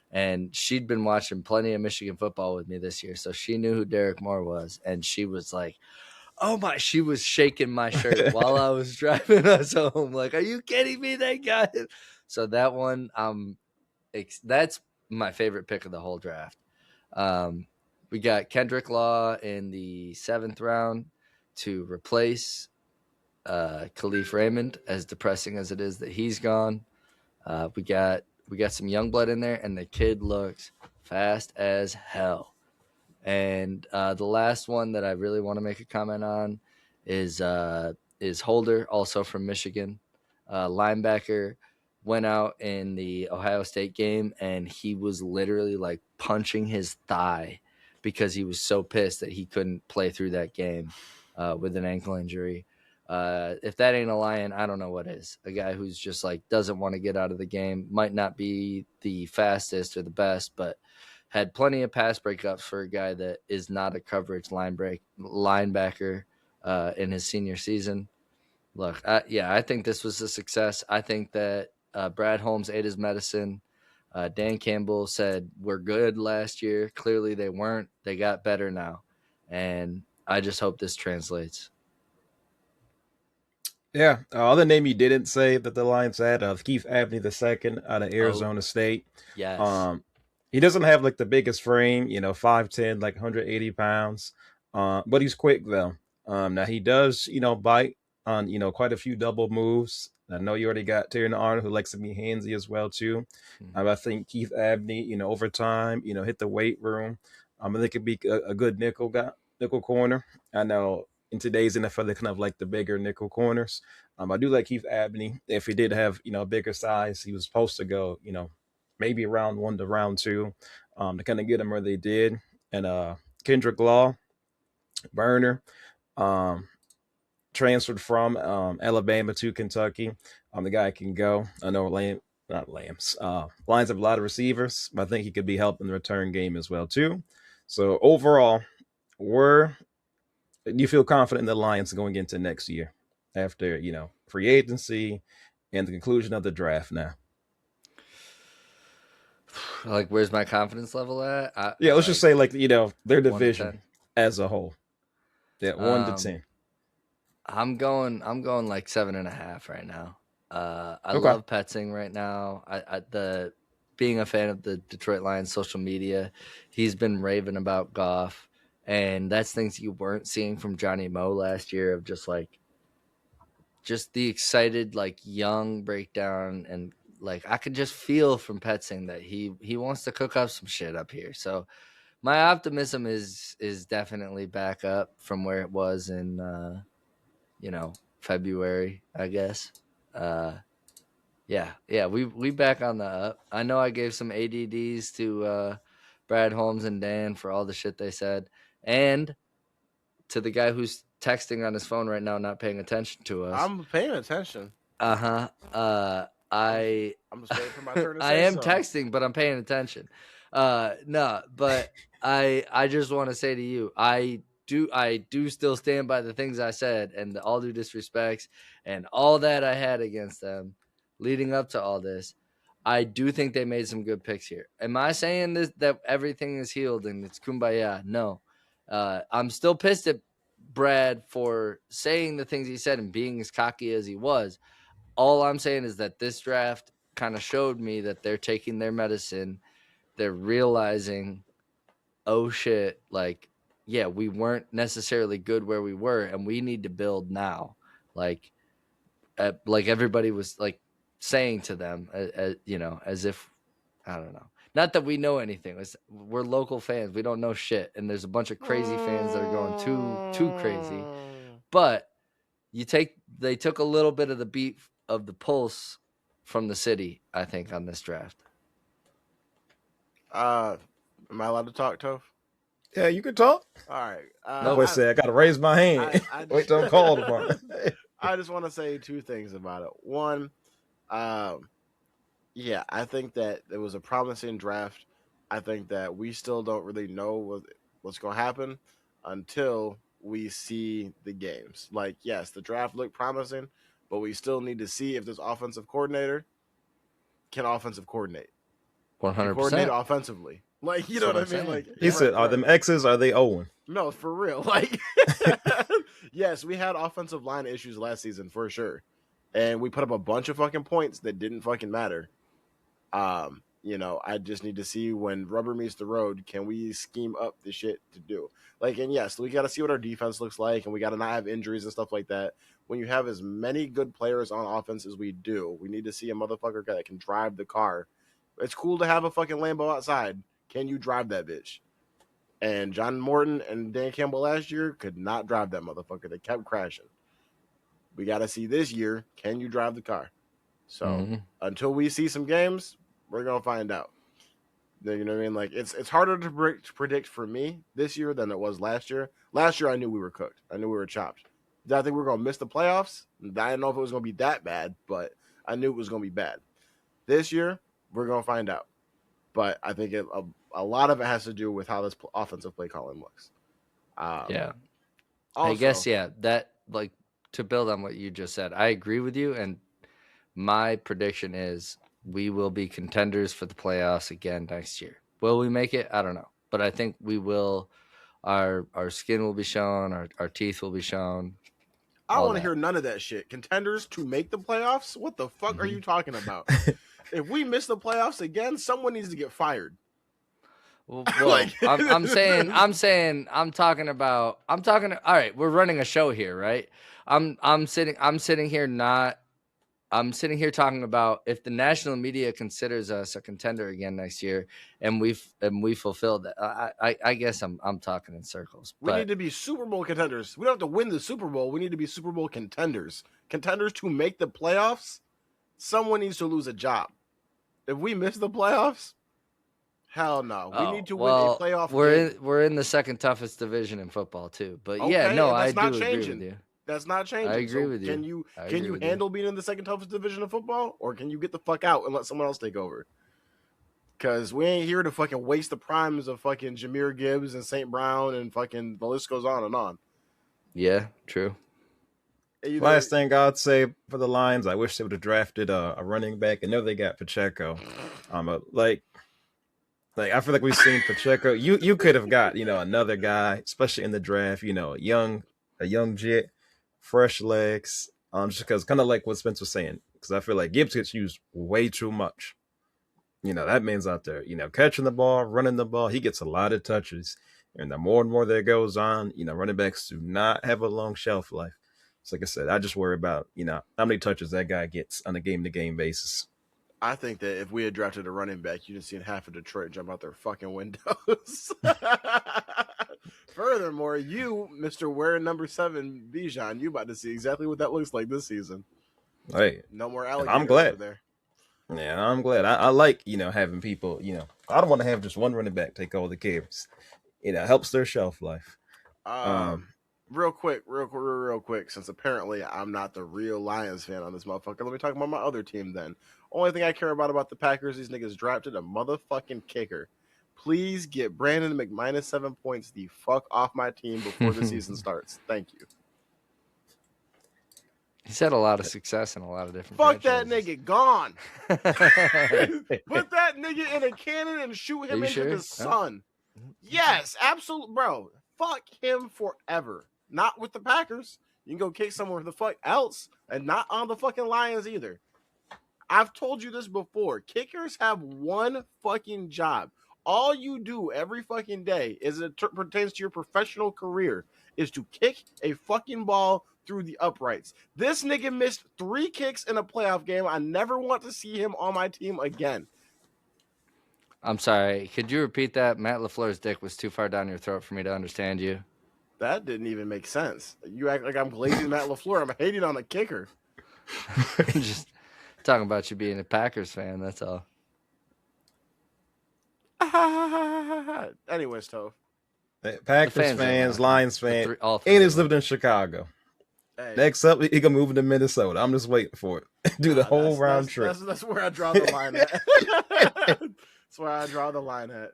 And she'd been watching plenty of Michigan football with me this year, so she knew who Derek Moore was, and she was like, oh my, she was shaking my shirt while I was driving us home. Like, are you kidding me? That guy. So that one, that's my favorite pick of the whole draft. We got Kendrick Law in the 7th round to replace Khalif Raymond, as depressing as it is that he's gone. We got some young blood in there, and the kid looks fast as hell. And the last one that I really want to make a comment on is Holder, also from Michigan, linebacker. Went out in the Ohio State game, and he was literally like punching his thigh because he was so pissed that he couldn't play through that game with an ankle injury. If that ain't a Lion, I don't know what is. A guy who's just like doesn't want to get out of the game, might not be the fastest or the best, but had plenty of pass breakups for a guy that is not a coverage linebacker in his senior season. Look, I think this was a success. I think that Brad Holmes ate his medicine. Dan Campbell said, we're good last year. Clearly they weren't. They got better now. And I just hope this translates. Yeah. Other name you didn't say that the Lions had, Keith Abney II out of Arizona State. Yes. He doesn't have like the biggest frame, 5'10", like 180 pounds. But he's quick though. Now he does, bite on, quite a few double moves. I know you already got Terry Arnold, who likes to be handsy as well too. I think Keith Abney, over time, hit the weight room. I think could be a good nickel corner. I know in today's NFL they kind of like the bigger nickel corners. I do like Keith Abney. If he did have, a bigger size, he was supposed to go, maybe round 1 to round 2, to kind of get him where they did. And Kendrick Law, burner, transferred from Alabama to Kentucky. The guy can go. I know Lions have a lot of receivers, but I think he could be helping the return game as well too. So overall, do you feel confident in the Lions going into next year after free agency and the conclusion of the draft now? Like, where's my confidence level at? Let's just say their division as a whole. Yeah, 1 to 10. I'm going like 7.5 right now. I love Petzing right now. Being a fan of the Detroit Lions social media, he's been raving about Goff, and that's things you weren't seeing from Johnny Moe last year, of just the excited, like, young breakdown. And like, I could just feel from Petzing that he wants to cook up some shit up here. So my optimism is definitely back up from where it was in February, I guess. We back on the up. I know I gave some ADDs to Brad Holmes and Dan for all the shit they said, and to the guy who's texting on his phone right now, not paying attention to us. I'm paying attention. I'm just waiting for my turn to say I am so. texting, but I'm paying attention. No, but I just want to say to you, I do still stand by the things I said, and all due disrespects and all that I had against them leading up to all this. I do think they made some good picks here. Am I saying this, that everything is healed and it's kumbaya? No. I'm still pissed at Brad for saying the things he said and being as cocky as he was. All I'm saying is that this draft kind of showed me that they're taking their medicine. They're realizing, oh shit, like, yeah, we weren't necessarily good where we were, and we need to build now. Like everybody was like saying to them, as if, I don't know. Not that we know anything. We're local fans. We don't know shit, and there's a bunch of crazy fans that are going too crazy. But they took a little bit of the beat of the pulse from the city, I think, on this draft. Am I allowed to talk, Toph? Yeah, you can talk. All right. I got to raise my hand. Wait till I'm called upon. I just want to say 2 things about it. One, I think that it was a promising draft. I think that we still don't really know what's going to happen until we see the games. Like, yes, the draft looked promising, but we still need to see if this offensive coordinator can offensive coordinate. 100%. Coordinate offensively. Like, you know what I mean? Like, he said, are them X's, are they Owen? No, for real. Like, yes, we had offensive line issues last season for sure. And we put up a bunch of fucking points that didn't fucking matter. I just need to see when rubber meets the road, can we scheme up the shit to do? Like, and yes, we got to see what our defense looks like, and we got to not have injuries and stuff like that. When you have as many good players on offense as we do, we need to see a motherfucker that can drive the car. It's cool to have a fucking Lambo outside. Can you drive that bitch? And John Morton and Dan Campbell last year could not drive that motherfucker. They kept crashing. We got to see this year, can you drive the car? So until we see some games, we're going to find out. You know what I mean? Like, it's harder to predict for me this year than it was last year. Last year, I knew we were cooked. I knew we were chopped. Did I think we were going to miss the playoffs? I didn't know if it was going to be that bad, but I knew it was going to be bad. This year, we're going to find out. But I think a lot of it has to do with how this offensive play calling looks. Yeah. Also, I guess, that, like, to build on what you just said, I agree with you, and my prediction is we will be contenders for the playoffs again next year. Will we make it? I don't know. But I think we will. Our skin will be shown. Our teeth will be shown. I don't want to hear none of that shit. Contenders to make the playoffs? What the fuck are you talking about? If we miss the playoffs again, someone needs to get fired. Well, I'm talking about. All right, we're running a show here, right? I'm sitting here talking about if the national media considers us a contender again next year, and we fulfilled that. I guess I'm talking in circles. We need to be Super Bowl contenders. We don't have to win the Super Bowl. We need to be Super Bowl contenders. Contenders to make the playoffs. Someone needs to lose a job. If we miss the playoffs, hell no. We need to win a playoff game. We're in the second toughest division in football too. But okay, I do agree with you. That's not changing. I agree with you. Can you handle being in the second toughest division of football, or can you get the fuck out and let someone else take over? Because we ain't here to fucking waste the primes of fucking Jahmyr Gibbs and St. Brown and fucking the list goes on and on. Yeah, true. Last thing I'd say for the Lions, I wish they would have drafted a running back. I know they got Pacheco. I feel like we've seen Pacheco. You could have got another guy, especially in the draft. A young jet, fresh legs. Just because kind of like what Spence was saying, because I feel like Gibbs gets used way too much. That man's out there, catching the ball, running the ball. He gets a lot of touches, and the more and more that goes on, running backs do not have a long shelf life. So like I said, I just worry about, how many touches that guy gets on a game-to-game basis. I think that if we had drafted a running back, you'd have seen half of Detroit jump out their fucking windows. Furthermore, you, Mr. Wearing number 7, Bijan, you about to see exactly what that looks like this season. Hey, no more alligators I'm glad. over there. Yeah, I'm glad. I like, having people, I don't want to have just one running back take all the carries. It helps their shelf life. Real quick, since apparently I'm not the real Lions fan on this motherfucker, let me talk about my other team then. Only thing I care about the Packers, these niggas drafted a motherfucking kicker. Please get Brandon McMinus 7 points the fuck off my team before the season starts. Thank you. He's had a lot of success in a lot of different Fuck franchises. that nigga, gone. Put that nigga in a cannon and shoot him into the sun. Yes, absolutely, bro. Fuck him forever. Not with the Packers. You can go kick somewhere the fuck else, and not on the fucking Lions either. I've told you this before. Kickers have one fucking job. All you do every fucking day, as it pertains to your professional career, is to kick a fucking ball through the uprights. This nigga missed 3 kicks in a playoff game. I never want to see him on my team again. I'm sorry. Could you repeat that? Matt LaFleur's dick was too far down your throat for me to understand you. That didn't even make sense. You act like I'm glazing Matt LaFleur. I'm hating on the kicker. I'm just talking about you being a Packers fan. That's all. Anyways, Toph. Packers fans, Lions fans, and he's lived in Chicago. Hey. Next up, he can move to Minnesota. I'm just waiting for it. Do the whole round trip. That's where I draw the line at. That's where I draw the line at.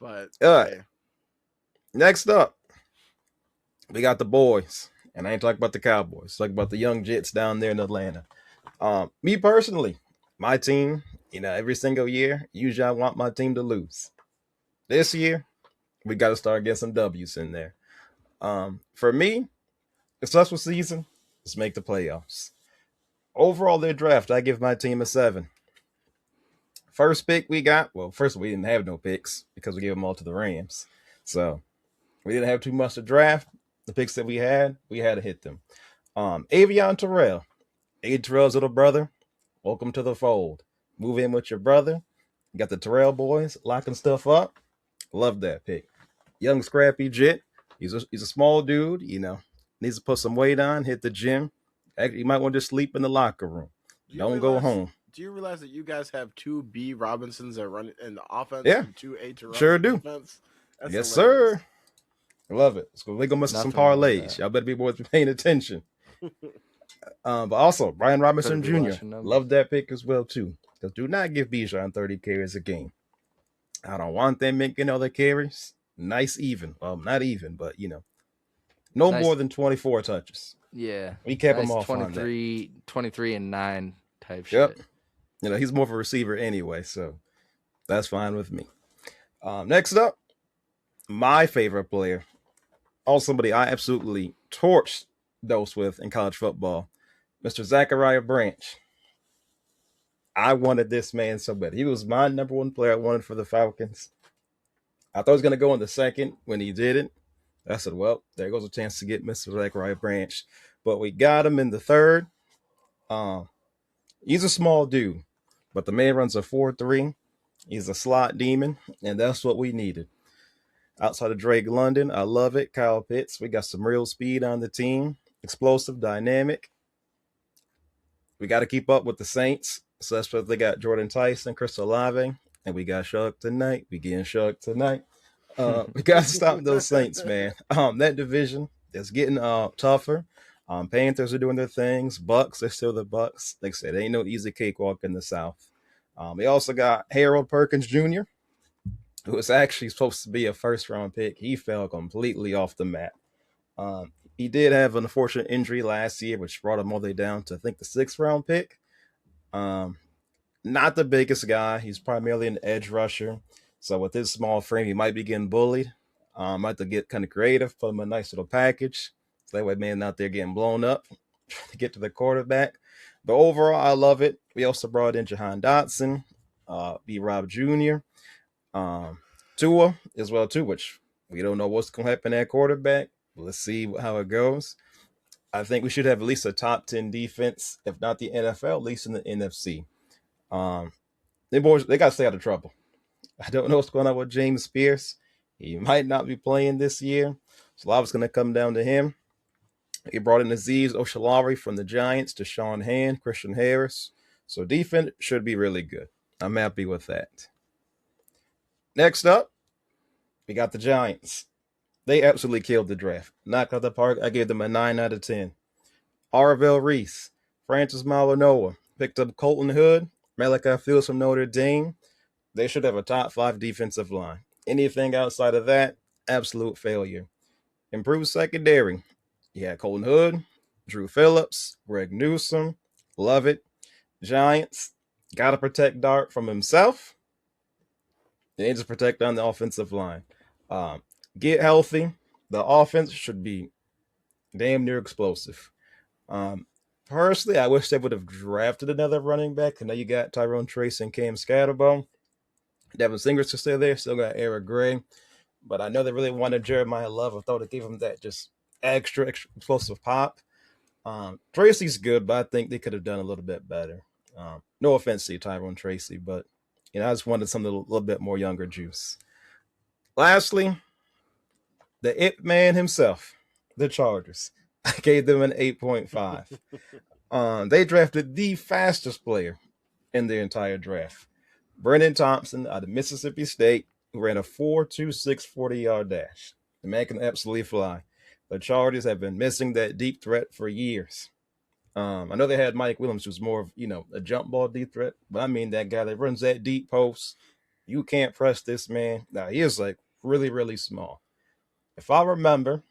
But hey. Next up, we got the boys. And I ain't talking about the Cowboys. Talking about the young Jets down there in Atlanta. Me personally, my team, every single year, usually I want my team to lose. This year, we got to start getting some W's in there. For me, a successful season, let's make the playoffs. Overall, their draft, I give my team a 7. First pick we got, well, first we didn't have no picks because we gave them all to the Rams. So we didn't have too much to draft. The picks that we had to hit them. Avion Terrell, Terrell's little brother. Welcome to the fold. Move in with your brother. You got the Terrell boys locking stuff up. Love that pick. Young scrappy jit. He's a small dude, needs to put some weight on, hit the gym. Actually, you might want to just sleep in the locker room. Don't go home. Do you realize that you guys have 2 B Robinsons that run in the offense Yeah, and 2 A Terrells sure in do. defense? That's yes, hilarious. sir. I love it. So we're gonna miss some Nothing wrong with parlays. that. Y'all better be more paying attention. But also, Brian Robinson Better be Jr. watching numbers. Love that pick as well too. Because do not give Bijan 30 carries a game. I don't want them making other carries. Nice even. Well, not even, but no Nice. more than 24 touches. Yeah. We kept Nice him off 23 and 9 type Yep. shit. He's more of a receiver anyway, so that's fine with me. Next up, my favorite player, also somebody I absolutely torched those with in college football, Mr. Zachariah Branch. I wanted this man so bad. He was my number one player I wanted for the Falcons. I thought he was going to go in the second when he didn't. I said, well, there goes a chance to get Mr. Zachariah Branch. But we got him in the third. He's a small dude, but the man runs a 4.3. He's a slot demon, and that's what we needed. Outside of Drake London, I love it. Kyle Pitts, we got some real speed on the team. Explosive, dynamic. We got to keep up with the Saints. So that's what they got Jordan Tyson, Chris Olave, and we got shucked tonight. We getting shucked tonight. We got to stop those Saints, man. That division is getting tougher. Panthers are doing their things. Bucks, they're still the Bucks. Like I said, ain't no easy cakewalk in the South. We also got Harold Perkins Jr., who was actually supposed to be a first-round pick. He fell completely off the map. He did have an unfortunate injury last year, which brought him all the way down to, I think, the 6th-round pick. Not the biggest guy. He's primarily an edge rusher. So with his small frame, he might be getting bullied. Might have to get kind of creative, put him in a nice little package. So that way, man, out there getting blown up to get to the quarterback. But overall, I love it. We also brought in Jahan Dotson, B-Rob Jr., Tua as well, too, which we don't know what's going to happen at quarterback. Let's see how it goes. I think we should have at least a top 10 defense, if not the NFL, at least in the NFC. They got to stay out of trouble. I don't know what's going on with James Pierce. He might not be playing this year. So a lot is going to come down to him. He brought in Azeez Oshalari from the Giants, Deshaun Hand, Christian Harris. So defense should be really good. I'm happy with that. Next up, we got the Giants. They absolutely killed the draft. Knocked out the park. I gave them a 9 out of 10. Arvell Reese, Francis Malinois, picked up Colton Hood, Malachi Fields from Notre Dame. They should have a top 5 defensive line. Anything outside of that, absolute failure. Improved secondary. You had Colton Hood, Drew Phillips, Greg Newsome. Love it. Giants, got to protect Dart from himself. They need to protect on the offensive line. Get healthy. The offense should be damn near explosive. Personally, I wish they would have drafted another running back. I know you got Tyrone Trace and Cam Scatterbo. Devin Singers is still there. Still got Eric Gray. But I know they really wanted Jeremiah Love. I thought it gave him that just extra explosive pop. Tracy's good, but I think they could have done a little bit better. No offense to Tyrone Tracy, but I just wanted something a little bit more younger juice. Lastly, the It Man himself, the Chargers. I gave them an 8.5. They drafted the fastest player in the entire draft, Brennan Thompson out of Mississippi State, who ran a 4.26 40-yard dash. The man can absolutely fly. The Chargers have been missing that deep threat for years. I know they had Mike Williams, who's more of, a jump ball deep threat, but I mean that guy that runs that deep post. You can't press this man. Now, he is like really, really small. If I remember,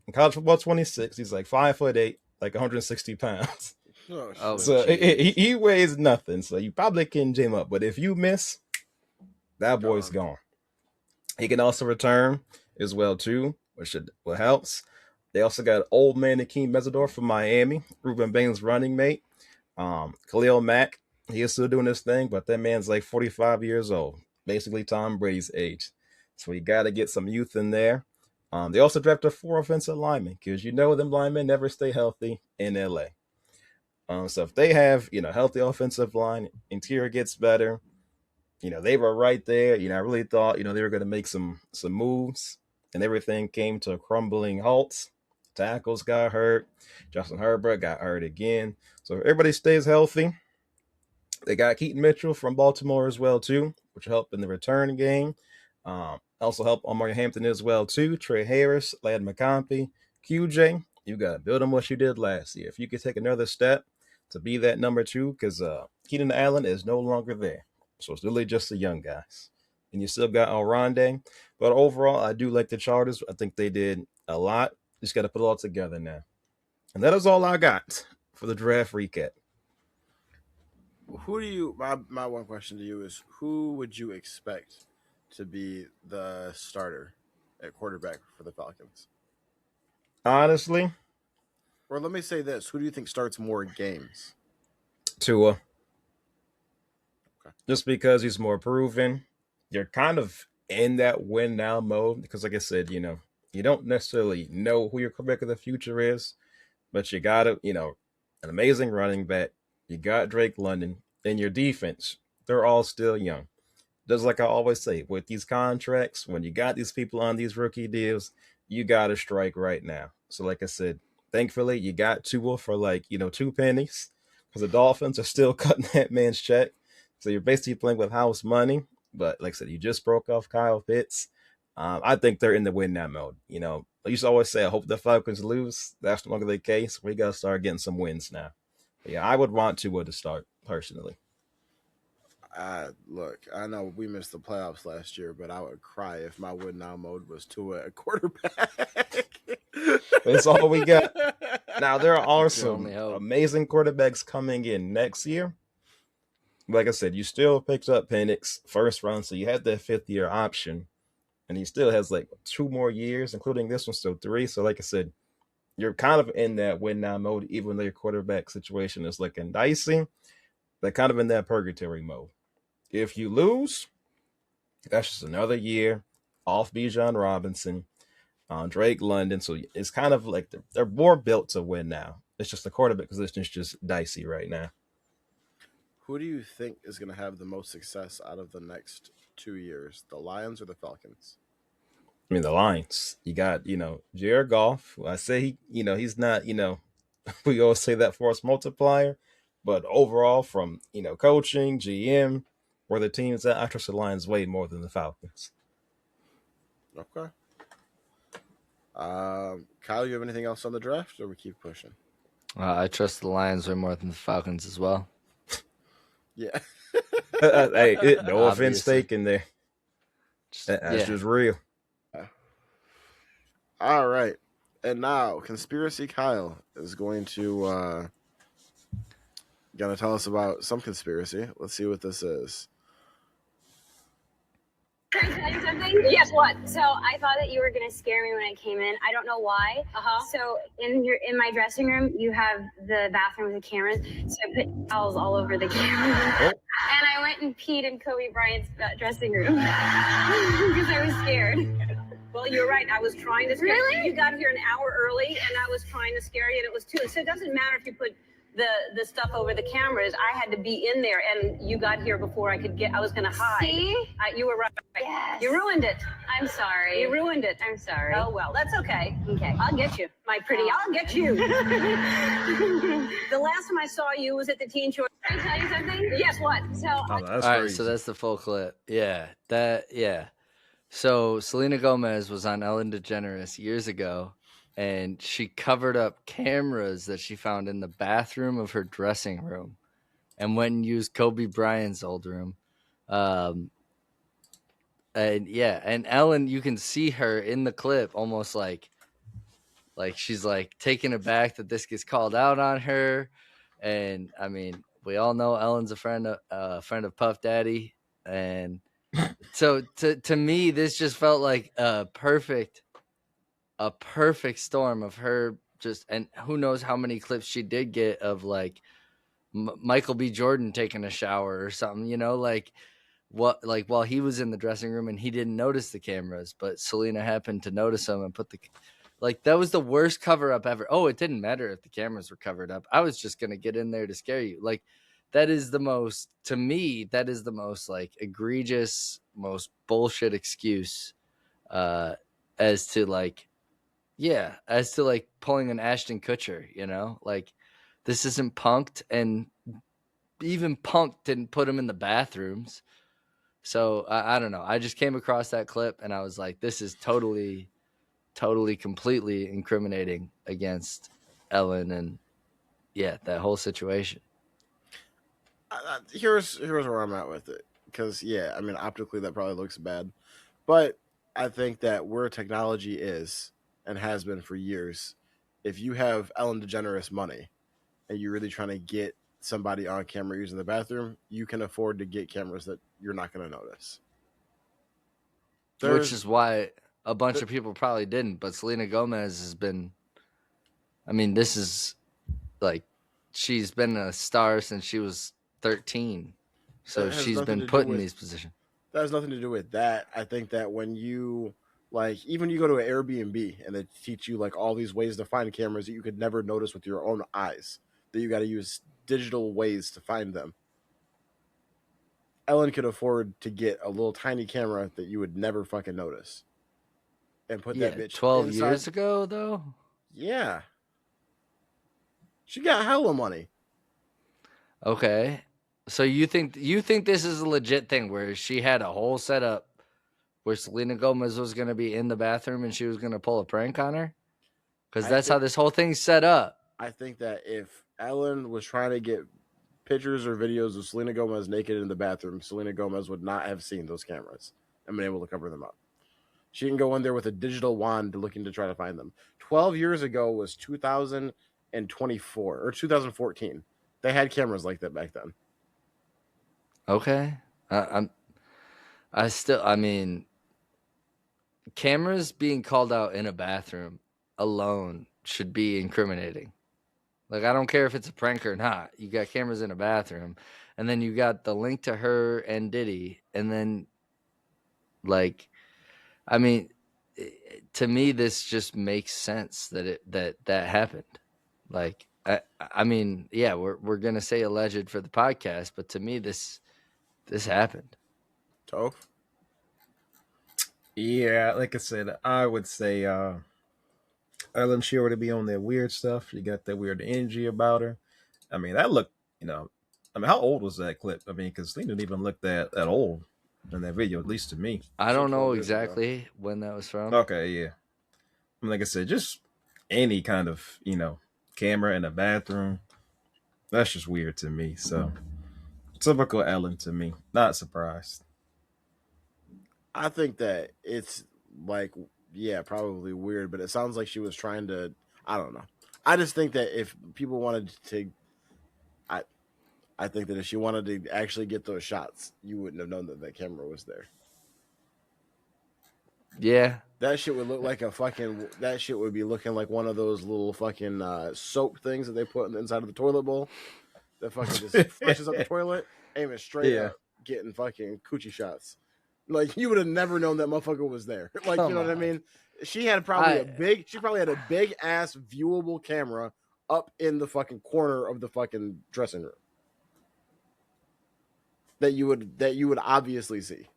in college football 26, he's like 5'8", like 160 pounds. Oh, So he weighs nothing. So you probably can jam up. But if you miss, that boy's gone. He can also return as well, too, which helps. They also got old man Akeem Mesidor from Miami, Ruben Bain's running mate. Khalil Mack, He is still doing his thing, but that man's like 45 years old, basically Tom Brady's age. So you got to get some youth in there. They also drafted 4 offensive linemen because you know them linemen never stay healthy in LA. So if they have healthy offensive line, interior gets better. They were right there. I really thought they were going to make some moves, and everything came to a crumbling halt. Tackles got hurt. Justin Herbert got hurt again. So if everybody stays healthy, they got Keaton Mitchell from Baltimore as well too, which helped in the return game. Also helped Omar Hampton as well too. Trey Harris, Lad McConkey, QJ. You got to build on what you did last year. If you could take another step to be that number two, because Keenan Allen is no longer there, so it's really just the young guys. And you still got Alronde. But overall, I do like the Chargers. I think they did a lot. Just got to put it all together now. And that is all I got for the draft recap. Who do you? My one question to you is: who would you expect to be the starter at quarterback for the Falcons? Honestly, Or let me say this: who do you think starts more games? Tua. Okay. Just because he's more proven. You're kind of in that win now mode because, like I said, you don't necessarily know who your quarterback of the future is, but you got an amazing running back. You got Drake London, and your defense. They're all still young. Just like I always say, with these contracts, when you got these people on these rookie deals, you got to strike right now. So, like I said, thankfully, you got Tua for 2 pennies because the Dolphins are still cutting that man's check. So you're basically playing with house money. But like I said, you just broke off Kyle Pitts. I think they're in the win now mode. I used to always say, I hope the Falcons lose. That's no longer the case. We got to start getting some wins now. But yeah, I would want Tua to start personally. Look, I know we missed the playoffs last year, but I would cry if my win now mode was to a quarterback. That's all we got. Now, there are That's your some only hope. amazing quarterbacks coming in next year. Like I said, you still picked up Penix first round, so you had that 5th-year option. And he still has 2 more years, including this one, still 3. So, like I said, you're kind of in that win now mode, even though your quarterback situation is looking dicey. They're kind of in that purgatory mode. If you lose, that's just another year off Bijan Robinson, Drake London. So it's kind of like they're more built to win now. It's just the quarterback position is just dicey right now. Who do you think is going to have the most success out of the next 2 years, the Lions or the Falcons? I mean, the Lions. You got, Jared Goff. I say he's not, we always say that force multiplier, but overall from, coaching, GM, where the team's at, I trust the Lions way more than the Falcons. Okay. Kyle, you have anything else on the draft, or we keep pushing? I trust the Lions way more than the Falcons as well. Yeah. Hey, no offense Obviously. taken there. That's just real. All right. And now, Conspiracy Kyle is going to tell us about some conspiracy. Let's see what this is. Can I tell you something? Yes, what? So I thought that you were gonna scare me when I came in. I don't know why. So in my dressing room, you have the bathroom with the cameras. So I put towels all over the camera. Oh. And I went and peed in Kobe Bryant's dressing room because I was scared. Well, you're right. I was trying to scare you. Really? You got here an hour early, and I was trying to scare you, and it was 2. So it doesn't matter if you put the stuff over the cameras. I had to be in there, and you got here before I could get. I was going to hide. See? You were right. Yes. You ruined it. I'm sorry. You ruined it. I'm sorry. Oh well, that's okay. Okay. I'll get you, my pretty. I'll get you. The last time I saw you was at the teen show. Can I tell you something? Yes, what? So Oh, that's All right, crazy. so that's the full clip. Yeah. So Selena Gomez was on Ellen DeGeneres years ago, and she covered up cameras that she found in the bathroom of her dressing room and went and used Kobe Bryant's old room. And Ellen, you can see her in the clip almost like she's taken aback that this gets called out on her. And I mean, we all know Ellen's a friend of Puff Daddy, and so to me, this just felt like a perfect storm of her just, and who knows how many clips she did get of Michael B. Jordan taking a shower or something, like while he was in the dressing room and he didn't notice the cameras, but Selena happened to notice them and that was the worst cover up ever. Oh, it didn't matter if the cameras were covered up. I was just going to get in there to scare you. Like, that is the most like egregious, most bullshit excuse as to like pulling an Ashton Kutcher, like this isn't punked, and even Punk didn't put him in the bathrooms. So I don't know. I just came across that clip and I was like, this is totally, completely incriminating against Ellen and that whole situation. Here's where I'm at with it. Because, I mean, optically that probably looks bad. But I think that where technology is and has been for years, if you have Ellen Degeneres money and you're really trying to get somebody on camera using the bathroom, you can afford to get cameras that you're not going to notice. Which is why a bunch of people probably didn't. But Selena Gomez has been, I mean, this is like, she's been a star since she was 13. So she's been put in these positions. That has nothing to do with that. I think that when you, like, even you go to an Airbnb and they teach you, like, all these ways to find cameras that you could never notice with your own eyes, that you got to use digital ways to find them. Ellen could afford to get a little tiny camera that you would never fucking notice and put that bitch 12 inside. years ago, though? Yeah. She got hella money. Okay. So you think this is a legit thing where she had a whole setup where Selena Gomez was going to be in the bathroom and she was going to pull a prank on her? Because that's how this whole thing's set up. I think that if Ellen was trying to get pictures or videos of Selena Gomez naked in the bathroom, Selena Gomez would not have seen those cameras and been able to cover them up. She can go in there with a digital wand looking to try to find them. 12 years ago was 2024 or 2014. They had cameras like that back then. Okay. I mean, cameras being called out in a bathroom alone should be incriminating. Like, I don't care if it's a prank or not. You got cameras in a bathroom, and then you got the link to her and Diddy, and then, like, I mean, to me, this just makes sense that happened. Like, I mean, yeah, we're gonna say alleged for the podcast, but to me, this happened. Toph? Yeah, like I said, I would say Ellen, she ought to be on that weird stuff. She got that weird energy about her. I mean, that looked, I mean, how old was that clip? I mean, because Selena didn't even look that old in that video, at least to me. I don't know exactly when that was from. Okay, yeah. I mean, like I said, just any kind of, camera in a bathroom, that's just weird to me. So, typical Ellen to me. Not surprised. I think that it's like, probably weird, but it sounds like she was trying to, I don't know. I just think that if people wanted to, I think that if she wanted to actually get those shots, you wouldn't have known that that camera was there. Yeah. That shit would look like that shit would be looking like one of those little fucking soap things that they put in the inside of the toilet bowl that fucking just flushes up the toilet, aiming straight up, getting fucking coochie shots. Like, you would have never known that motherfucker was there. Like, you know what I mean? She had probably a big ass viewable camera up in the fucking corner of the fucking dressing room that you would obviously see.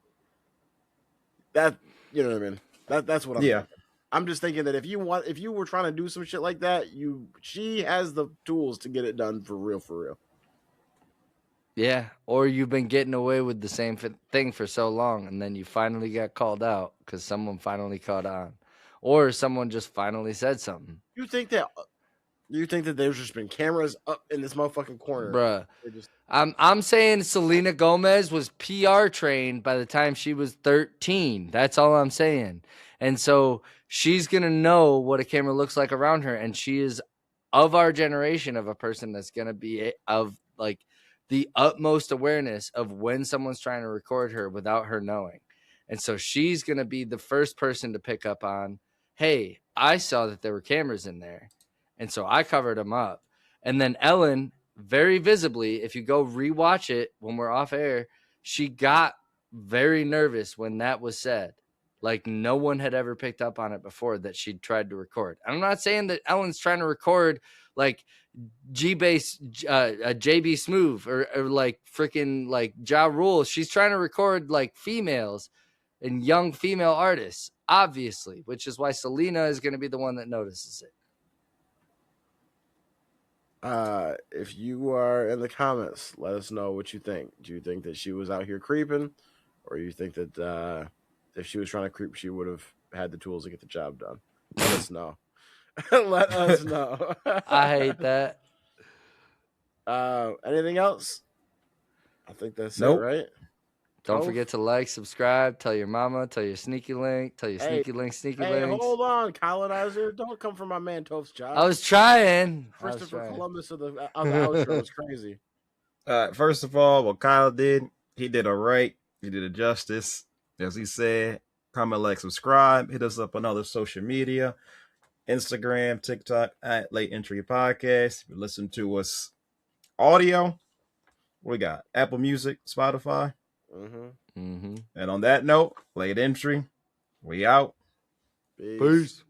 That, you know what I mean? That's what I'm thinking. I'm just thinking that if you were trying to do some shit like that, she has the tools to get it done for real. Yeah, or you've been getting away with the same thing for so long, and then you finally got called out because someone finally caught on, or someone just finally said something. You think that there's just been cameras up in this motherfucking corner, bruh? I'm saying Selena Gomez was PR trained by the time she was 13. That's all I'm saying, and so she's gonna know what a camera looks like around her, and she is of our generation of a person that's gonna be of like the utmost awareness of when someone's trying to record her without her knowing. And so she's going to be the first person to pick up on, hey, I saw that there were cameras in there. And so I covered them up. And then Ellen very visibly, if you go rewatch it when we're off air, she got very nervous when that was said. Like no one had ever picked up on it before that she'd tried to record. I'm not saying that Ellen's trying to record like G-Bass, JB Smoove or like freaking like Ja Rule. She's trying to record like females and young female artists, obviously, which is why Selena is going to be the one that notices it. If you are in the comments, let us know what you think. Do you think that she was out here creeping, or you think that if she was trying to creep, she would have had the tools to get the job done? Let us know. Let us know. I hate that. Anything else? I think that's Nope. it, right? Don't Toph? forget to like, subscribe, tell your mama, tell your sneaky link, tell your Hey, sneaky Hey, links. hold on, colonizer! Don't come for my man Toph's job. I was trying. Christopher Columbus of the outro is crazy. First of all, what Kyle did, he did all right. He did it justice. As he said, comment, like, subscribe. Hit us up on other social media, Instagram, TikTok, at Late Entry Podcast. If you listen to us audio, we got Apple Music, Spotify. Mm-hmm. Mm-hmm. And on that note, Late Entry, we out. Peace. Peace.